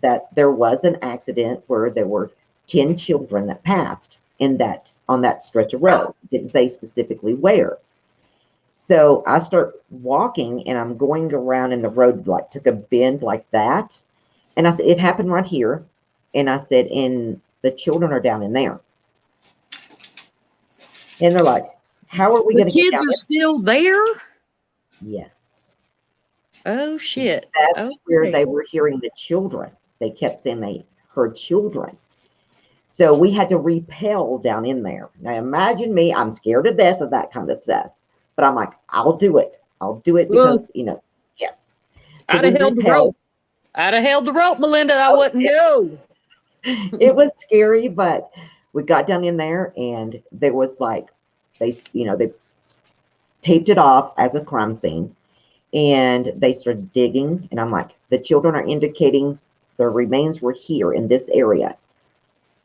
that there was an accident where there were 10 children that passed on that stretch of road. Didn't say specifically where. So I start walking, and I'm going around, and the road like took a bend like that. And I said, it happened right here. And I said, and the children are down in there. And they're like, how are we going to get down there? The kids are still there? Yes. Oh, shit. That's okay. Where they were hearing the children. They kept saying they heard children. So we had to rappel down in there. Now imagine me, I'm scared to death of that kind of stuff. But I'm like, I'll do it. I'll do it because, yes. So I'd have held the rope. I'd have held the rope, Melinda. I wouldn't go. It was scary, but we got down in there, and there was like, they taped it off as a crime scene, and they started digging, and I'm like, the children are indicating their remains were here in this area.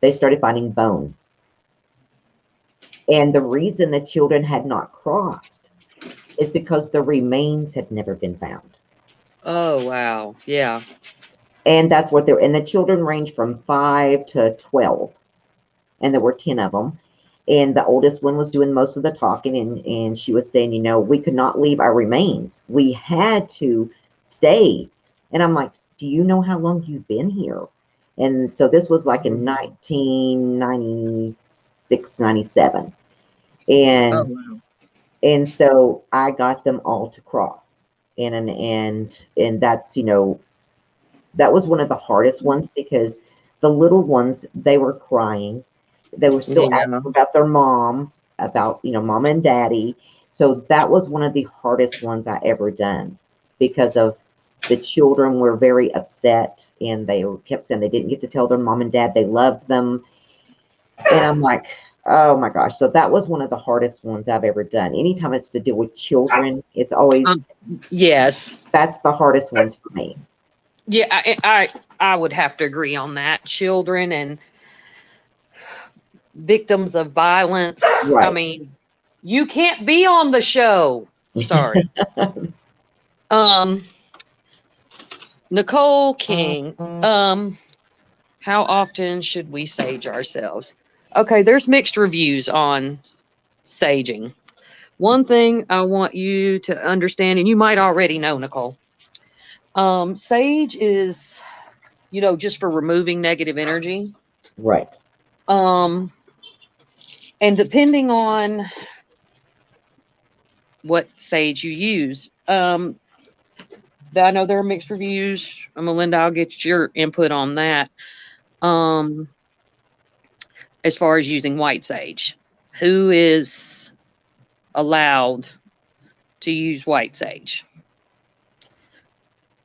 They started finding bone. And the reason the children had not crossed is because the remains had never been found. Oh, wow. Yeah. And that's what they're, and the children range from 5 to 12. And there were 10 of them. And the oldest one was doing most of the talking. And she was saying, we could not leave our remains. We had to stay. And I'm like, do you know how long you've been here? And so this was like in 1996, 97. And so I got them all to cross. And that's, that was one of the hardest ones, because the little ones, they were crying. They were still asking about their mom, about, mom and daddy. So that was one of the hardest ones I ever done, because of the children were very upset, and they kept saying they didn't get to tell their mom and dad they loved them. And I'm like, oh my gosh. So that was one of the hardest ones I've ever done. Anytime it's to do with children, it's always, yes, that's the hardest ones for me. Yeah, I would have to agree on that. Children and victims of violence. Right. I mean, you can't be on the show. Sorry. Nicole King. How often should we sage ourselves? Okay, there's mixed reviews on saging. One thing I want you to understand, and you might already know, Nicole. Sage is, just for removing negative energy. Right. And depending on what sage you use, I know there are mixed reviews. Melinda, I'll get your input on that. As far as using white sage, who is allowed to use white sage?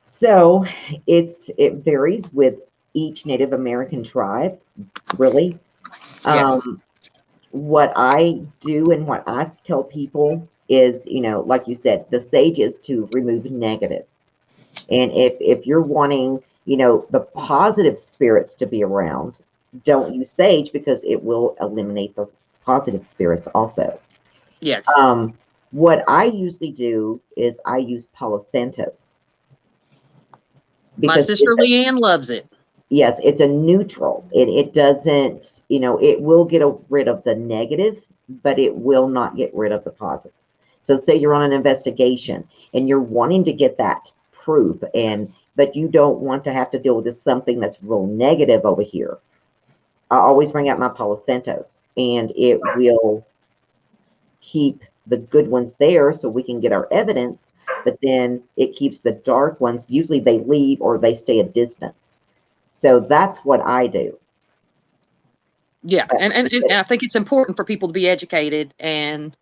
So it varies with each Native American tribe, really. Yes. What I do and what I tell people is, like you said, the sage is to remove negative. And if you're wanting, the positive spirits to be around, don't use sage, because it will eliminate the positive spirits also. Yes. What I usually do is I use Palo Santos. My sister Leanne loves it. Yes, it's a neutral. It doesn't, it will get rid of the negative, but it will not get rid of the positive. So say you're on an investigation and you're wanting to get that proof, but you don't want to have to deal with this something that's real negative over here. I always bring out my Palo Santos, and it will keep the good ones there so we can get our evidence, but then it keeps the dark ones. Usually they leave or they stay a distance. So that's what I do. Yeah, and I think it's important for people to be educated, and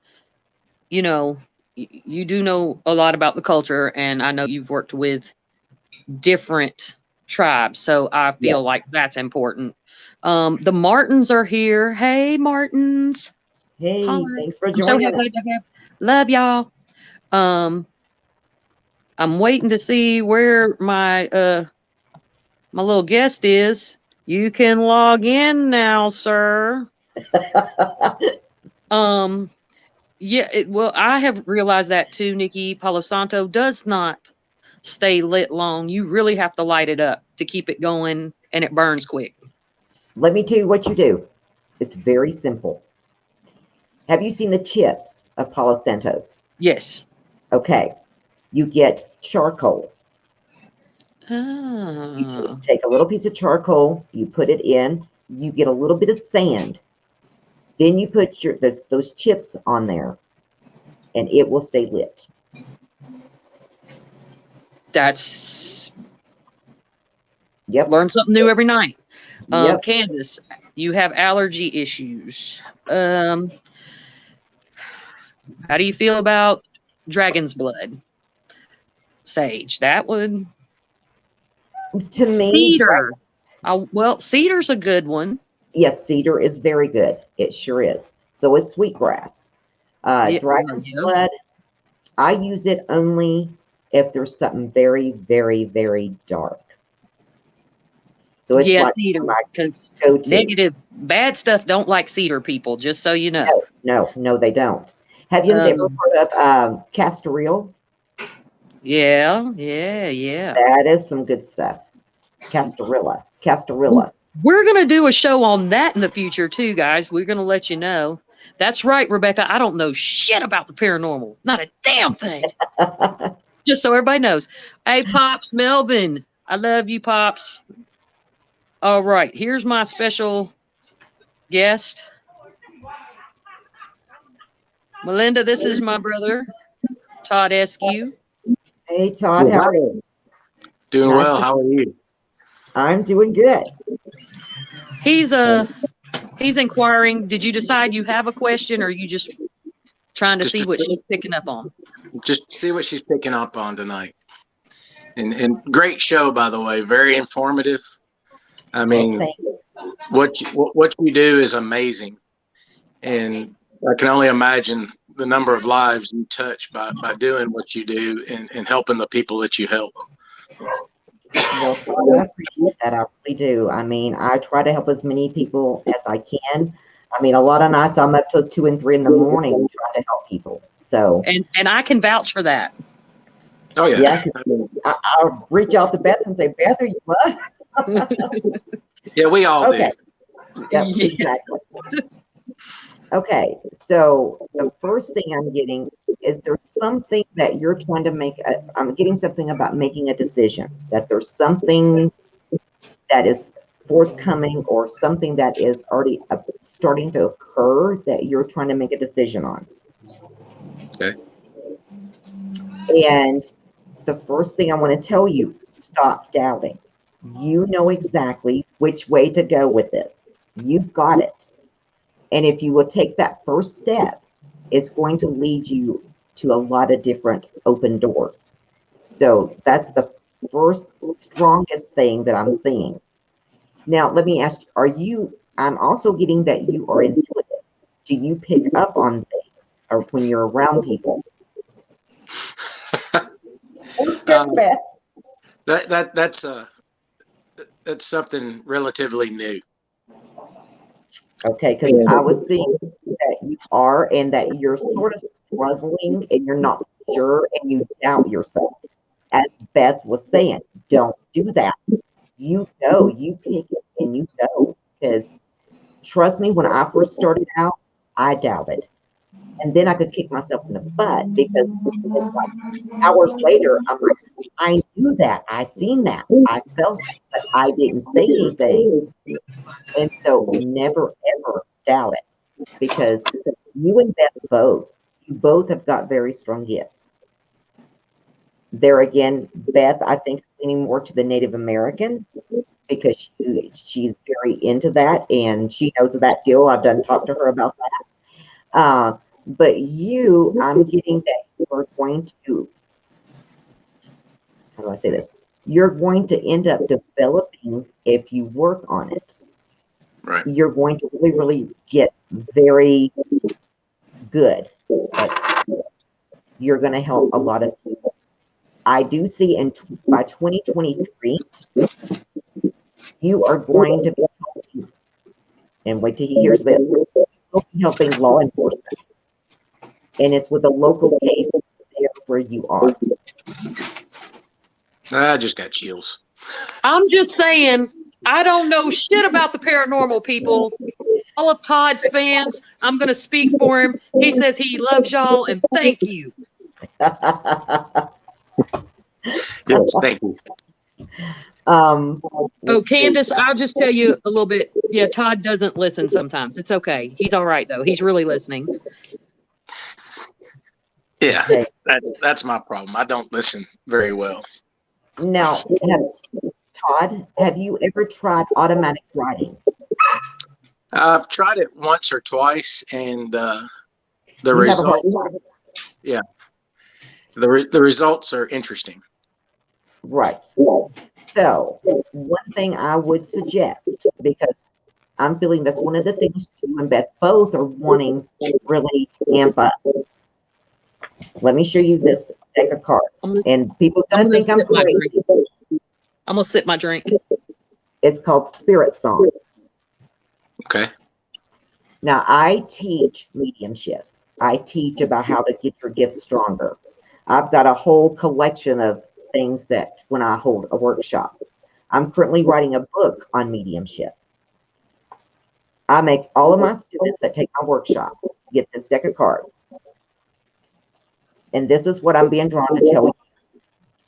you know, you do know a lot about the culture, and I know you've worked with different tribes, so I feel Yes. like that's important. The Martins are here. Hey, Martins. Hey, Holler. thanks for I'm so joining us. happy to have. Love y'all. I'm waiting to see where my little guest is. You can log in now, sir. Yeah, well, I have realized that too, Nikki. Palo Santo does not stay lit long. You really have to light it up to keep it going, and it burns quick. Let me tell you what you do. It's very simple. Have you seen the chips of Palo Santos? Yes. Okay. You get charcoal. Ah. You take a little piece of charcoal, you put it in, you get a little bit of sand. Then you put those chips on there, and it will stay lit. That's Yep. Learn something new every night. Yep. Candace, you have allergy issues. How do you feel about dragon's blood? Sage. That would. To me, Cedar. Well, cedar's a good one. yes, cedar is very good. It sure is. So is sweetgrass. Yeah, Dragon's yeah. blood, I use it only if there's something very, very, very dark. So it's Yeah, like cedar, my because go-to. negative, bad stuff don't like cedar people, just so you know. No, they don't. Have you ever heard of castoril? Yeah. That is some good stuff. Castorilla. We're going to do a show on that in the future too, guys. We're going to let you know. That's right, Rebecca. I don't know shit about the paranormal. Not a damn thing. Just so everybody knows. Hey, Pops, Melvin. I love you, Pops. All right. Here's my special guest. Melinda, this is my brother, Todd Eskew. Hey, Todd, how are you? Doing well. How are you? I'm doing good. He's inquiring. Did you decide you have a question, or are you just trying to see what she's picking up on? Just see what she's picking up on tonight. And great show, by the way. Very informative. I mean, what you do is amazing, and I can only imagine the number of lives you touch by doing what you do and helping the people that you help. Well, I appreciate that. I really do. I mean, I try to help as many people as I can. I mean, a lot of nights I'm up till 2 and 3 in the morning trying to help people. So, and I can vouch for that. Oh yeah. I'll reach out to Beth and say, Beth, are you up? Yeah, we all do. Yep, yeah. Exactly. Okay, so the first thing I'm getting is there's something that you're trying to make. I'm getting something about making a decision, that there's something that is forthcoming or something that is already starting to occur that you're trying to make a decision on. Okay. And the first thing I want to tell you, stop doubting. You know exactly which way to go with this. You've got it. And if you will take that first step, it's going to lead you to a lot of different open doors. So that's the first strongest thing that I'm seeing. Now, let me ask you, I'm also getting that you are intuitive. Do you pick up on things or when you're around people? That's something relatively new. Okay, because I was seeing that you are and that you're sort of struggling and you're not sure and you doubt yourself. As Beth was saying, don't do that. You go, you pick it and you go. Because trust me, when I first started out, I doubted. And then I could kick myself in the butt because it's like hours later, I'm like, I knew that. I seen that. I felt it, but I didn't say anything. And so never, ever doubt it, because you and Beth you both have got very strong gifts. There again, Beth, I think, is leaning more to the Native American because she's very into that and she knows of that deal. I've done talk to her about that. But you, I'm getting that you're going to, how do I say this? You're going to end up developing, if you work on it, right, you're going to really, really get very good. You're going to help a lot of people. I do see by 2023, you are going to be helping, and wait till he hears this, you'll be helping law enforcement. And it's with a local case there where you are. I just got chills. I'm just saying, I don't know shit about the paranormal, people. All of Todd's fans, I'm going to speak for him. He says he loves y'all, and thank you. Yes, thank you. Oh, Candace, I'll just tell you a little bit. Yeah, Todd doesn't listen sometimes. It's okay. He's all right, though. He's really listening. Yeah, that's my problem. I don't listen very well. Now, Todd, have you ever tried automatic writing? I've tried it once or twice, and the results, yeah, the results are interesting. Right. So, one thing I would suggest, because I'm feeling that's one of the things you and Beth both are wanting to really amp up. Let me show you this deck of cards, and people's gonna think I'm crazy. I'm gonna sip my drink. It's called Spirit Song. Okay. Now, I teach mediumship. I teach about how to get your gifts stronger. I've got a whole collection of things that when I hold a workshop. I'm currently writing a book on mediumship. I make all of my students that take my workshop get this deck of cards. And this is what I'm being drawn to tell you.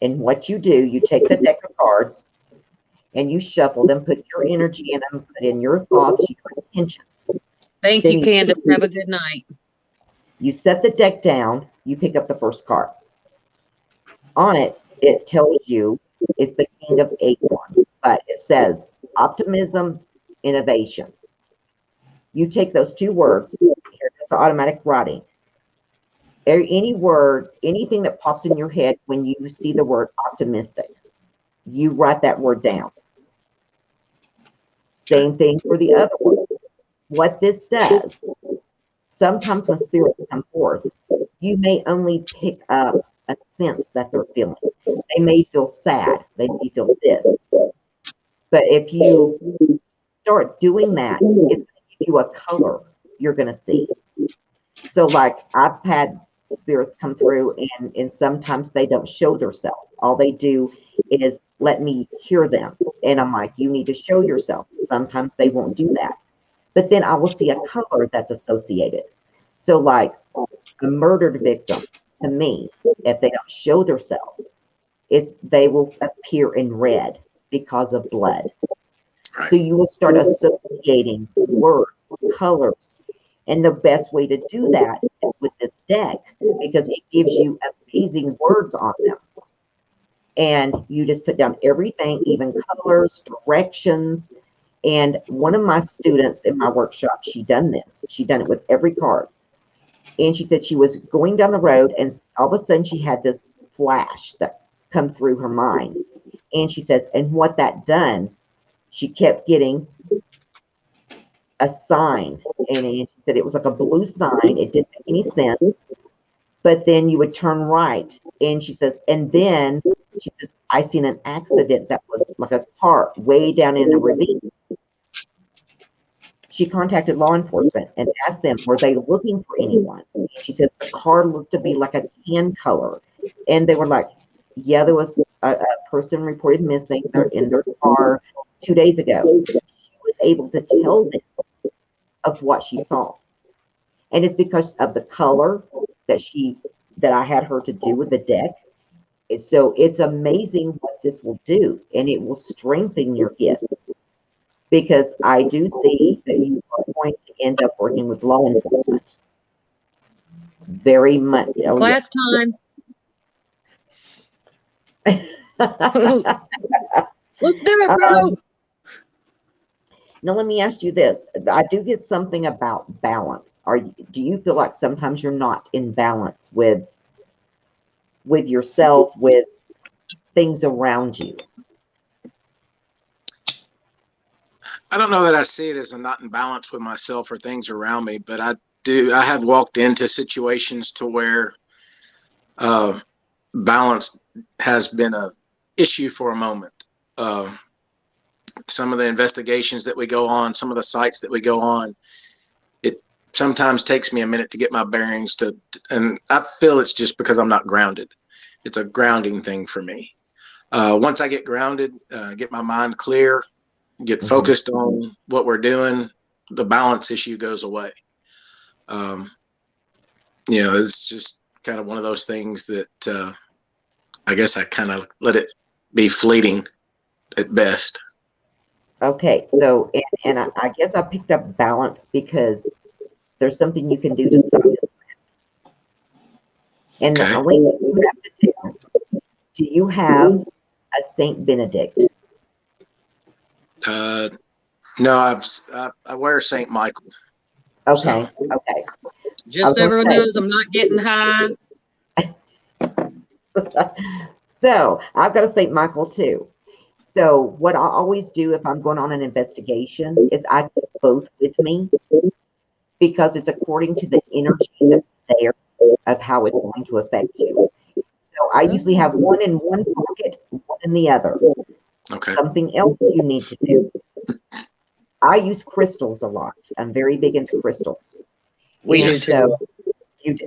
And what you do, you take the deck of cards and you shuffle them, put your energy in them, put in your thoughts, your intentions. Thank you, Candace. Have a good night. You set the deck down, you pick up the first card. On it, it tells you it's the King of Acorns, but it says optimism, innovation. You take those two words, here's the automatic writing. Any word, anything that pops in your head when you see the word optimistic, you write that word down. Same thing for the other word. What this does, sometimes when spirits come forth, you may only pick up a sense that they're feeling. They may feel sad. They may feel this. But if you start doing that, it's going to give you a color you're going to see. So like I've had spirits come through and sometimes they don't show themselves. All they do is let me hear them. And I'm like, you need to show yourself. Sometimes they won't do that. But then I will see a color that's associated. So like a murdered victim, to me, if they don't show themselves, they will appear in red because of blood. Right. So you will start associating words, colors. And the best way to do that is with this deck because it gives you amazing words on them. And you just put down everything, even colors, directions. And one of my students in my workshop, she done this. She done it with every card. And she said she was going down the road and all of a sudden she had this flash that come through her mind. And she says, and what that done, she kept getting a sign. And she said it was like a blue sign. It didn't make any sense. But then you would turn right. And she says, and then she says, I seen an accident that was like a car way down in the ravine. She contacted law enforcement and asked them, were they looking for anyone? And she said the car looked to be like a tan color. And they were like, yeah, there was a person reported missing. They're in their car 2 days ago. She was able to tell them of what she saw. And it's because of the color that I had her to do with the deck. So it's amazing what this will do, and it will strengthen your gifts, because I do see that you are going to end up working with law enforcement. Very much. Oh, Class time. Let's do it, bro. Now let me ask you this. I do get something about balance. Do you feel like sometimes you're not in balance with yourself, with things around you? I don't know that I see it as I'm not in balance with myself or things around me, but I have walked into situations to where balance has been a issue for a moment. Some of the investigations that we go on, some of the sites that we go on, it sometimes takes me a minute to get my bearings and I feel it's just because I'm not grounded. It's a grounding thing for me. Once I get grounded, get my mind clear, get focused on what we're doing, the balance issue goes away. It's just kind of one of those things that I guess I kind of let it be fleeting at best. Okay, so and I guess I picked up balance because there's something you can do to stop it. And Okay. you have to tell, do you have a Saint Benedict? No, I wear Saint Michael. Okay, so. Okay. Just so everyone knows, I'm not getting high. So I've got a Saint Michael too. So what I always do if I'm going on an investigation is I take both with me, because it's according to the energy that's there of how it's going to affect you. So I usually have one in one pocket, one in the other. Okay. Something else you need to do. I use crystals a lot. I'm very big into crystals. We do too.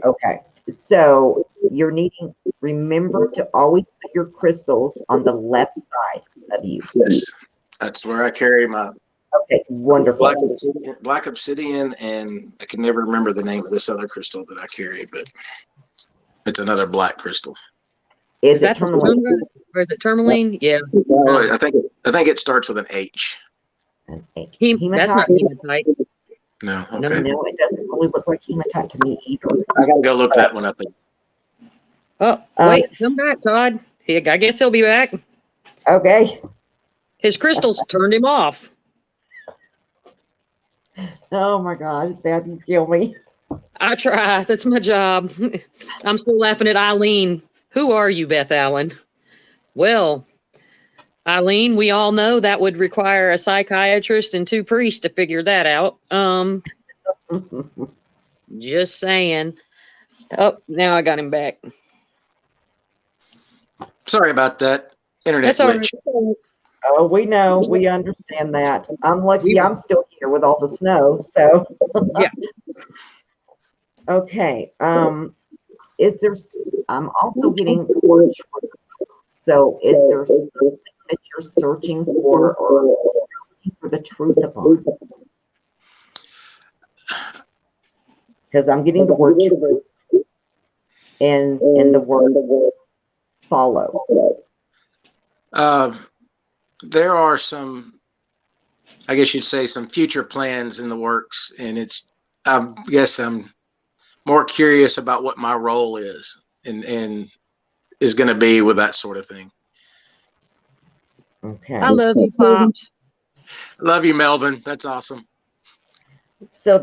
Okay. So remember to always put your crystals on the left side of you. Yes. That's where I carry my wonderful black obsidian, and I can never remember the name of this other crystal that I carry, but it's another black crystal. Is that tourmaline? Or is it tourmaline? Yeah. I think it starts with an H. An H. That's not hematite. No. Okay. No, it doesn't really look like hematite to me either. I gotta go look that one up. Oh, wait, come back, Todd. I guess he'll be back. Okay. His crystals turned him off. Oh my God, Beth, you kill me. I try. That's my job. I'm still laughing at Eileen. Who are you, Beth Allen? Well, Eileen, we all know that would require a psychiatrist and 2 priests to figure that out. Just saying. Oh, now I got him back. Sorry about that. Internet glitch. Right. Oh, we know. We understand that. I'm lucky I'm still here with all the snow. So yeah. Okay. I'm also getting the word truth. So is there something that you're searching for or looking for the truth upon? Because I'm getting the word truth and the word follow. There are some, I guess you'd say, some future plans in the works, and I guess I'm more curious about what my role is and is going to be with that sort of thing. Okay. I love you, Pops. I love you, Melvin. That's awesome. So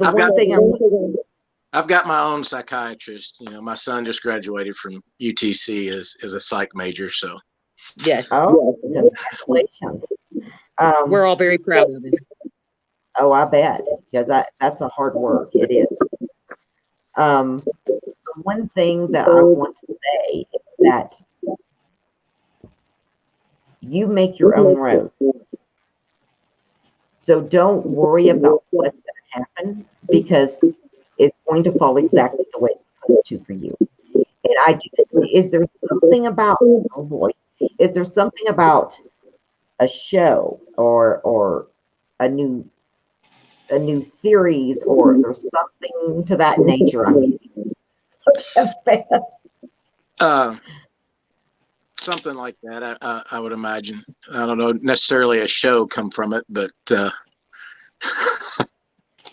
I've got my own psychiatrist. My son just graduated from UTC as a psych major, so. Yes. Oh, congratulations. We're all very proud of him. Oh, I bet, because that's a hard work. It is. One thing that I want to say is that you make your own road. So don't worry about what's going to happen, because it's going to fall exactly the way it's supposed to for you. And is there something about, oh boy, is there something about a show or a new a new series, or there's something to that nature. I mean, something like that. I would imagine. I don't know necessarily a show come from it, but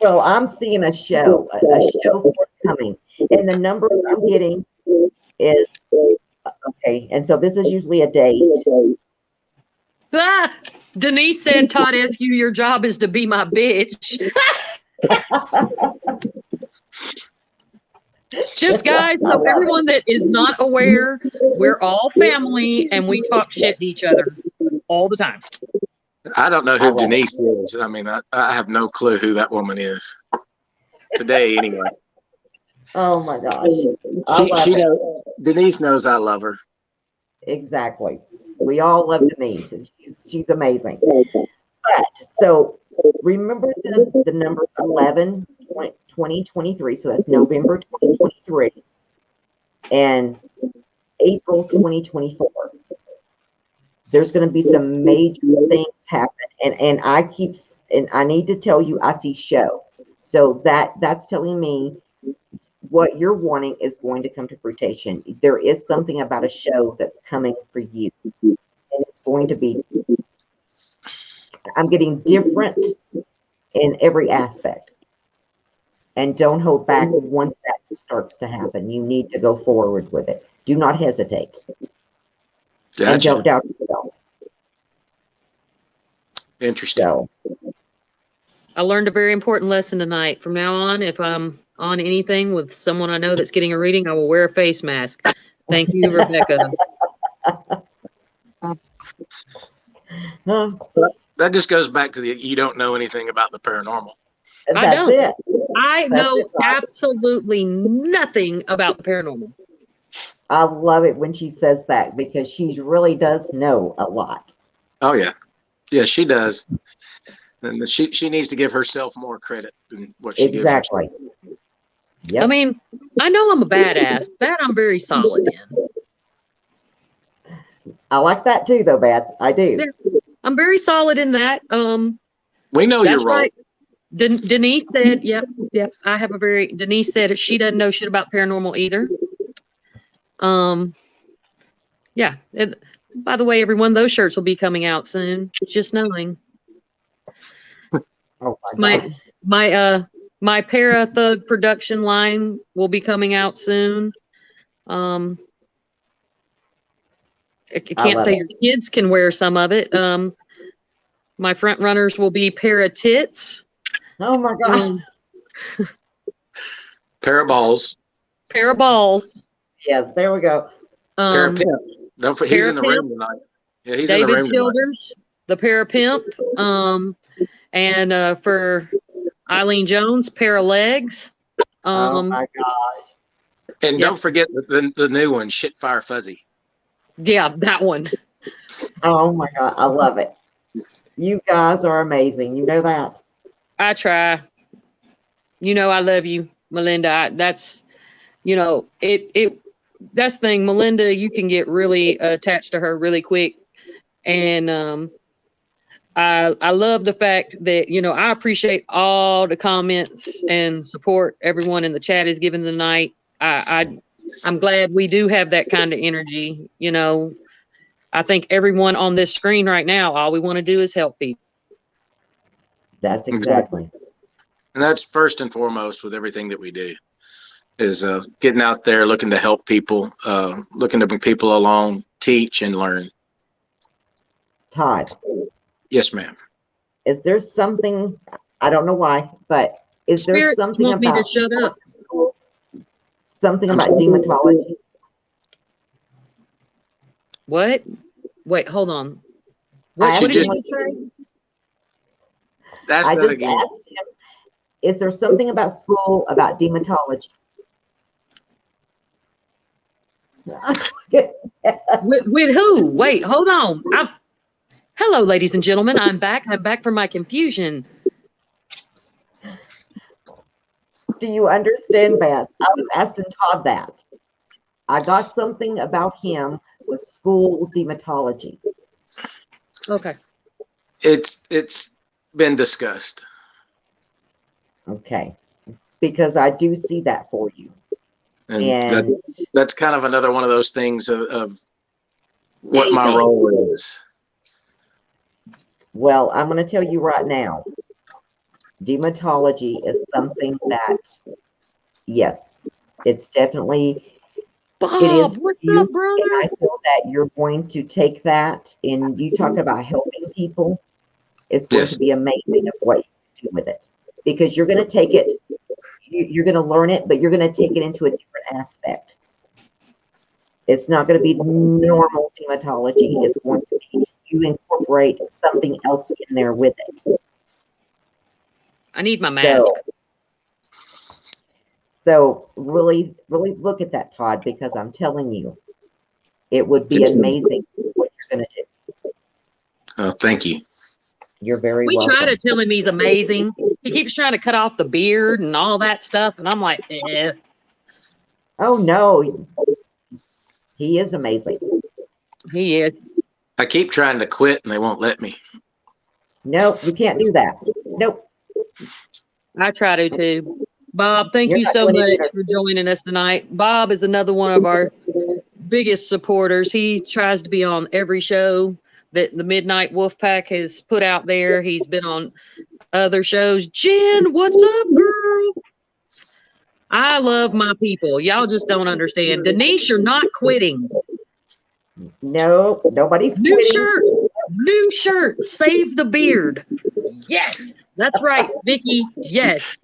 well, I'm seeing a show forthcoming, and the numbers I'm getting is okay. And so this is usually a date. Ah, Denise said, Todd Askew, your job is to be my bitch. Just guys, so everyone that is not aware, we're all family and we talk shit to each other all the time. I don't know who Denise is. I mean, I have no clue who that woman is. Today, anyway. Oh my gosh. Denise knows I love her. Exactly. We all love Denise, and she's amazing. But so remember the numbers 11, 20, 23. So that's November 2023 and April 2024. There's going to be some major things happen, and I need to tell you, I see show. So that's telling me what you're wanting is going to come to fruition. There is something about a show that's coming for you, and it's going to be, I'm getting different in every aspect. And don't hold back once that starts to happen. You need to go forward with it. Do not hesitate. Gotcha. And don't doubt yourself. Interesting. So, I learned a very important lesson tonight. From now on, if I'm on anything with someone I know that's getting a reading, I will wear a face mask. Thank you, Rebecca. That just goes back to you don't know anything about the paranormal. I don't. I know absolutely nothing about the paranormal. I love it when she says that, because she really does know a lot. Oh yeah. Yeah, she does. And she needs to give herself more credit than what she gives herself. Exactly. Yep. I mean, I know I'm a badass. That I'm very solid in. I like that too, though, Beth. I do. Yeah, I'm very solid in that. We know you're right. Denise said, yep. I have Denise said she doesn't know shit about paranormal either. Yeah. By the way, everyone, those shirts will be coming out soon. Just knowing. Oh my God. My Para Thug production line will be coming out soon. I can't say your kids can wear some of it. My front runners will be Para Tits. Oh my God. Pair of balls. Pair of balls. Yes, there we go. Pair of pimp. He's in the room tonight. Yeah, he's David in the room Childers, tonight. the Pair of Pimp. And for Eileen Jones, Pair of Legs. Oh my gosh. And don't forget the new one, Shit Fire Fuzzy. Yeah, that one. Oh my God. I love it. You guys are amazing. You know that. I try. You know, I love you, Melinda. That's the thing. Melinda, you can get really attached to her really quick. And I love the fact that, I appreciate all the comments and support everyone in the chat is given tonight. I'm glad we do have that kind of energy. I think everyone on this screen right now, all we want to do is help people. That's exactly. And that's first and foremost with everything that we do, is getting out there, looking to help people, looking to bring people along, teach and learn. Todd. Yes, ma'am. Is there something, I don't know why, but is there something want me to shut up? Something about demonology? What? Wait, hold on. What did you say? I just asked him, is there something about school about demonology? with who? Wait, hold on. Hello, ladies and gentlemen. I'm back. I'm back from my confusion. Do you understand, Beth? I was asking Todd that. I got something about him with school demonology. Okay. It's been discussed. Okay. Because I do see that for you. And that's kind of another one of those things of what my role is. Well, I'm going to tell you right now, demonology is something that, yes, it's definitely, Bob, it is what's you, up, brother? and I feel that you're going to take that, and you talk about helping people. It's going to be amazing of what you do with it, because you're going to take it, you're going to learn it, but you're going to take it into a different aspect. It's not going to be normal demonology. It's going to be, you incorporate something else in there with it. I need my mask. So really, really look at that, Todd, because I'm telling you, it would be amazing what you're going to do. Oh, thank you. You're very welcome. We try to tell him he's amazing. He keeps trying to cut off the beard and all that stuff, and I'm like, eh. Oh, no. He is amazing. He is. I keep trying to quit, and they won't let me. Nope, you can't do that. Nope. I try to too. Bob, thank you so much for joining us tonight. Bob is another one of our biggest supporters. He tries to be on every show that the Midnight Wolfpack has put out there. He's been on other shows. Jen, what's up, girl? I love my people. Y'all just don't understand. Denise, you're not quitting. No, nobody's New quitting. shirt. New shirt. Save the beard. Yes. That's right, Vicky. Yes.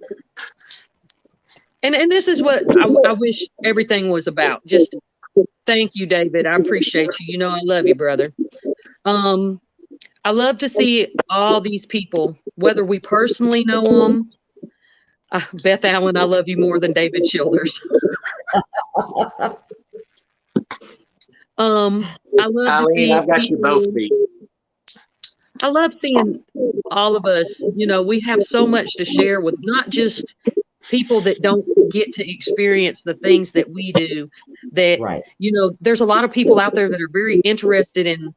And this is what I wish everything was about. Just thank you, David. I appreciate you. You know I love you, brother. I love to see all these people, whether we personally know them. Beth Allen, I love you more than David Childers. I love to see I've got you both beat. I love seeing all of us. You know, we have so much to share with not just people that don't get to experience the things that we do. That, right. You know, there's a lot of people out there that are very interested in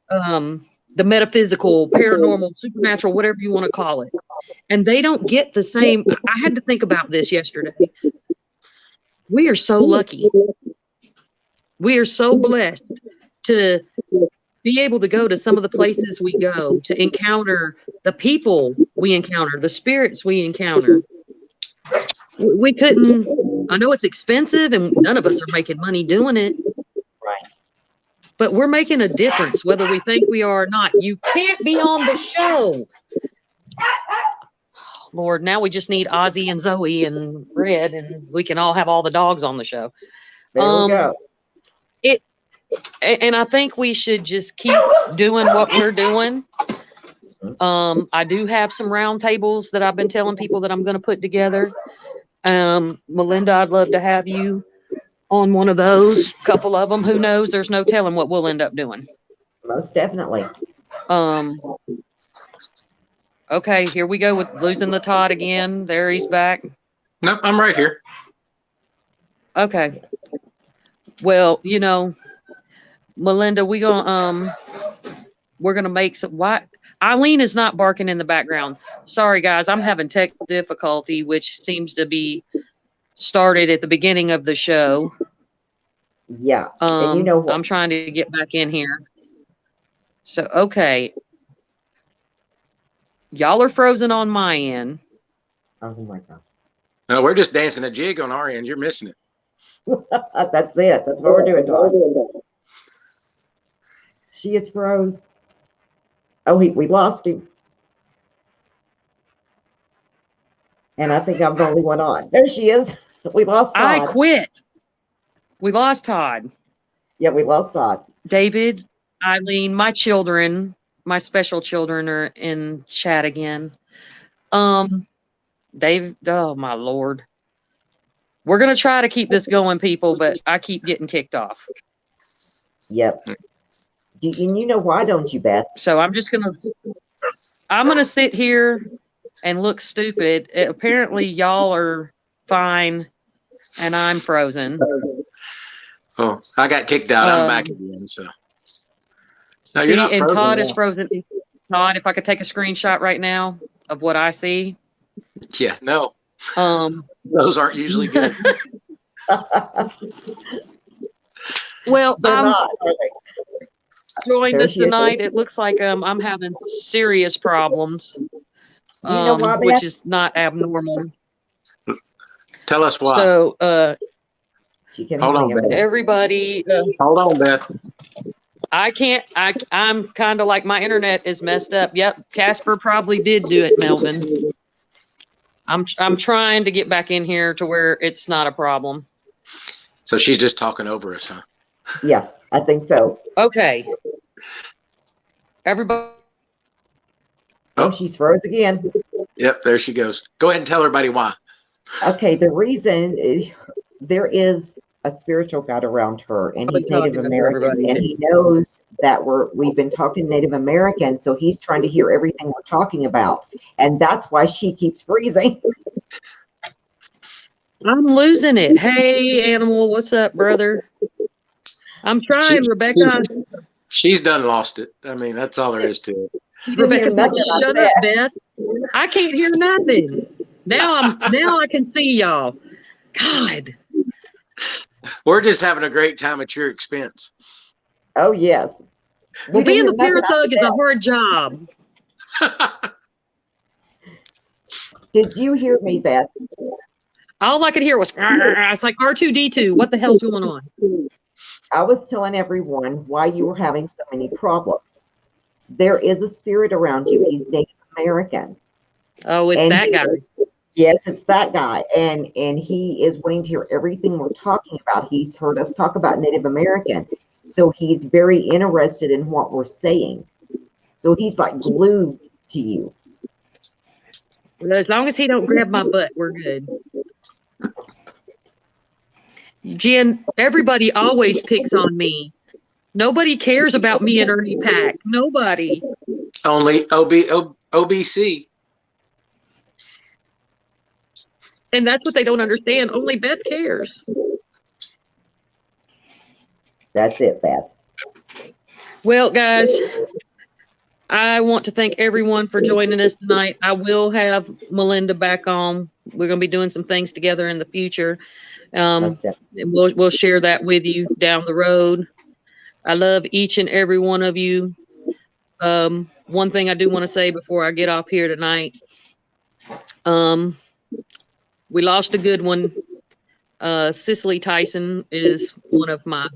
the metaphysical, paranormal, supernatural, whatever you want to call it. And they don't get the same. I had to think about this yesterday. We are so lucky. We are so blessed to be able to go to some of the places we go, to encounter the people we encounter, the spirits we encounter. We couldn't, I know it's expensive and none of us are making money doing it. Right. But we're making a difference, whether we think we are or not. You can't be on the show. Lord, now we just need Ozzy and Zoe and Red, and we can all have all the dogs on the show. There we go. And I think we should just keep doing what we're doing. I do have some round tables that I've been telling people that I'm going to put together. Melinda, I'd love to have you on one of those, couple of them. Who knows? There's no telling what we'll end up doing. Most definitely. Okay, here we go with losing the Todd again. There he's back. Nope, I'm right here. Okay. Well, you know, Melinda, we're gonna make some. Why Eileen is not barking in the background. Sorry, guys, I'm having tech difficulty, which seems to be started at the beginning of the show. Yeah, and you know what? I'm trying to get back in here. So okay, y'all are frozen on my end. Oh my God! No, we're just dancing a jig on our end. You're missing it. That's it. That's what we're doing, Todd. She is froze. Oh, we lost him. And I think I'm the only one on. There she is. We lost Todd. I quit. We lost Todd. Yeah, we lost Todd. David, Eileen, my children, my special children are in chat again. David, oh my Lord. We're going to try to keep this going, people, but I keep getting kicked off. Yep. And you know why, don't you, Beth? So I'm going to sit here and look stupid. Apparently, y'all are fine, and I'm frozen. Oh, I got kicked out. I'm back again. So, no, you're not frozen. And Todd is frozen. Todd, if I could take a screenshot right now of what I see. Yeah, no, Um, those aren't usually good. well, They're I'm not, are they? joined There us she is. tonight. It looks like I'm having serious problems, Do you know why, which Beth? is not abnormal. Tell us why. So, She can Hold hang on, in Beth. there. everybody, Hold on, Beth. I can't. I'm kind of like my internet is messed up. Yep, Casper probably did do it, Melvin. I'm trying to get back in here to where it's not a problem. So she's just talking over us, huh? Yeah, I think so. Okay, everybody. Oh, she's froze again. Yep, there she goes. Go ahead and tell everybody why. Okay, the reason there is a spiritual guide around her, and he's Native American, and he knows that we've been talking Native American, so he's trying to hear everything we're talking about, and that's why she keeps freezing. I'm losing it. Hey, animal, what's up, brother? I'm trying, Rebecca. She's done lost it. I mean, that's all there is to it. Rebecca's like, shut up, Beth. I can't hear nothing. Now I can see y'all. God. We're just having a great time at your expense. Oh yes. Well, being the parathug is a hard job. Did you hear me, Beth? All I could hear was, it's like R2D2. What the hell's going on? I was telling everyone why you were having so many problems. There is a spirit around you. He's Native American. Oh, it's that guy. Yes, it's that guy. And he is wanting to hear everything we're talking about. He's heard us talk about Native American. So he's very interested in what we're saying. So he's like glued to you. Well, as long as he don't grab my butt, we're good. Jen, everybody always picks on me. Nobody cares about me and Ernie Pack. Nobody. Only OBC. And that's what they don't understand. Only Beth cares. That's it, Beth. Well, guys, I want to thank everyone for joining us tonight. I will have Melinda back on. We're going to be doing some things together in the future. And we'll share that with you down the road. I love each and every one of you. One thing I do want to say before I get off here tonight, we lost a good one. Cicely Tyson is one of my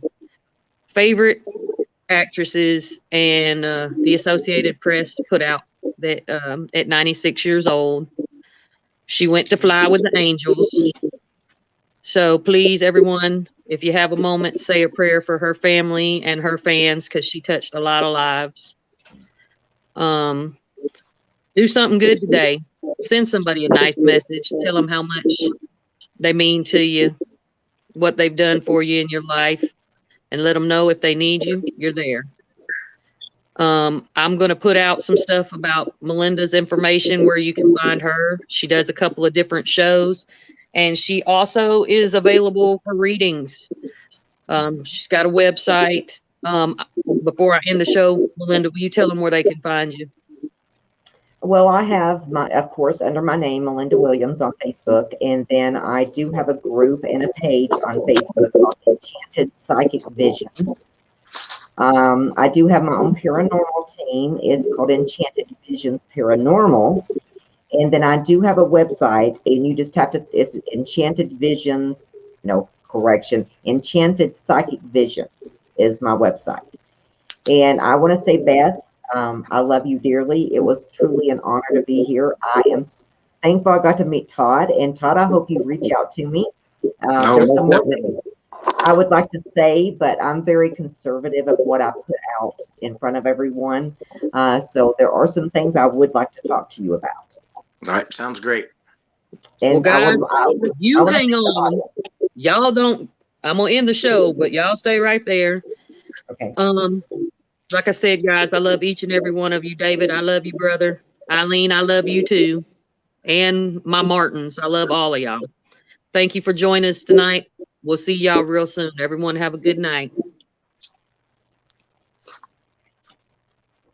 favorite actresses, and the Associated Press put out that at 96 years old, she went to fly with the angels. So please, everyone, if you have a moment, say a prayer for her family and her fans, because she touched a lot of lives. Do something good today. Send somebody a nice message. Tell them how much they mean to you, what they've done for you in your life, and let them know if they need you, you're there. I'm going to put out some stuff about Melinda's information where you can find her. She does a couple of different shows, and she also is available for readings. She's got a website. Before I end the show, Melinda, will you tell them where they can find you? Well, I have of course, under my name, Melinda Williams on Facebook. And then I do have a group and a page on Facebook called Enchanted Psychic Visions. I do have my own paranormal team. It's called Enchanted Visions Paranormal. And then I do have a website, and you just have to, it's Enchanted Visions, no, correction, Enchanted Psychic Visions is my website. And I want to say, Beth, I love you dearly. It was truly an honor to be here. I am thankful I got to meet Todd. And Todd, I hope you reach out to me. There's some more things I would like to say, but I'm very conservative of what I put out in front of everyone. So there are some things I would like to talk to you about. All right, sounds great. And well, guys, you hang on. Y'all don't. I'm gonna end the show, but y'all stay right there. Okay. Like I said, guys, I love each and every one of you. David, I love you, brother. Eileen, I love you too. And my Martins, I love all of y'all. Thank you for joining us tonight. We'll see y'all real soon. Everyone have a good night.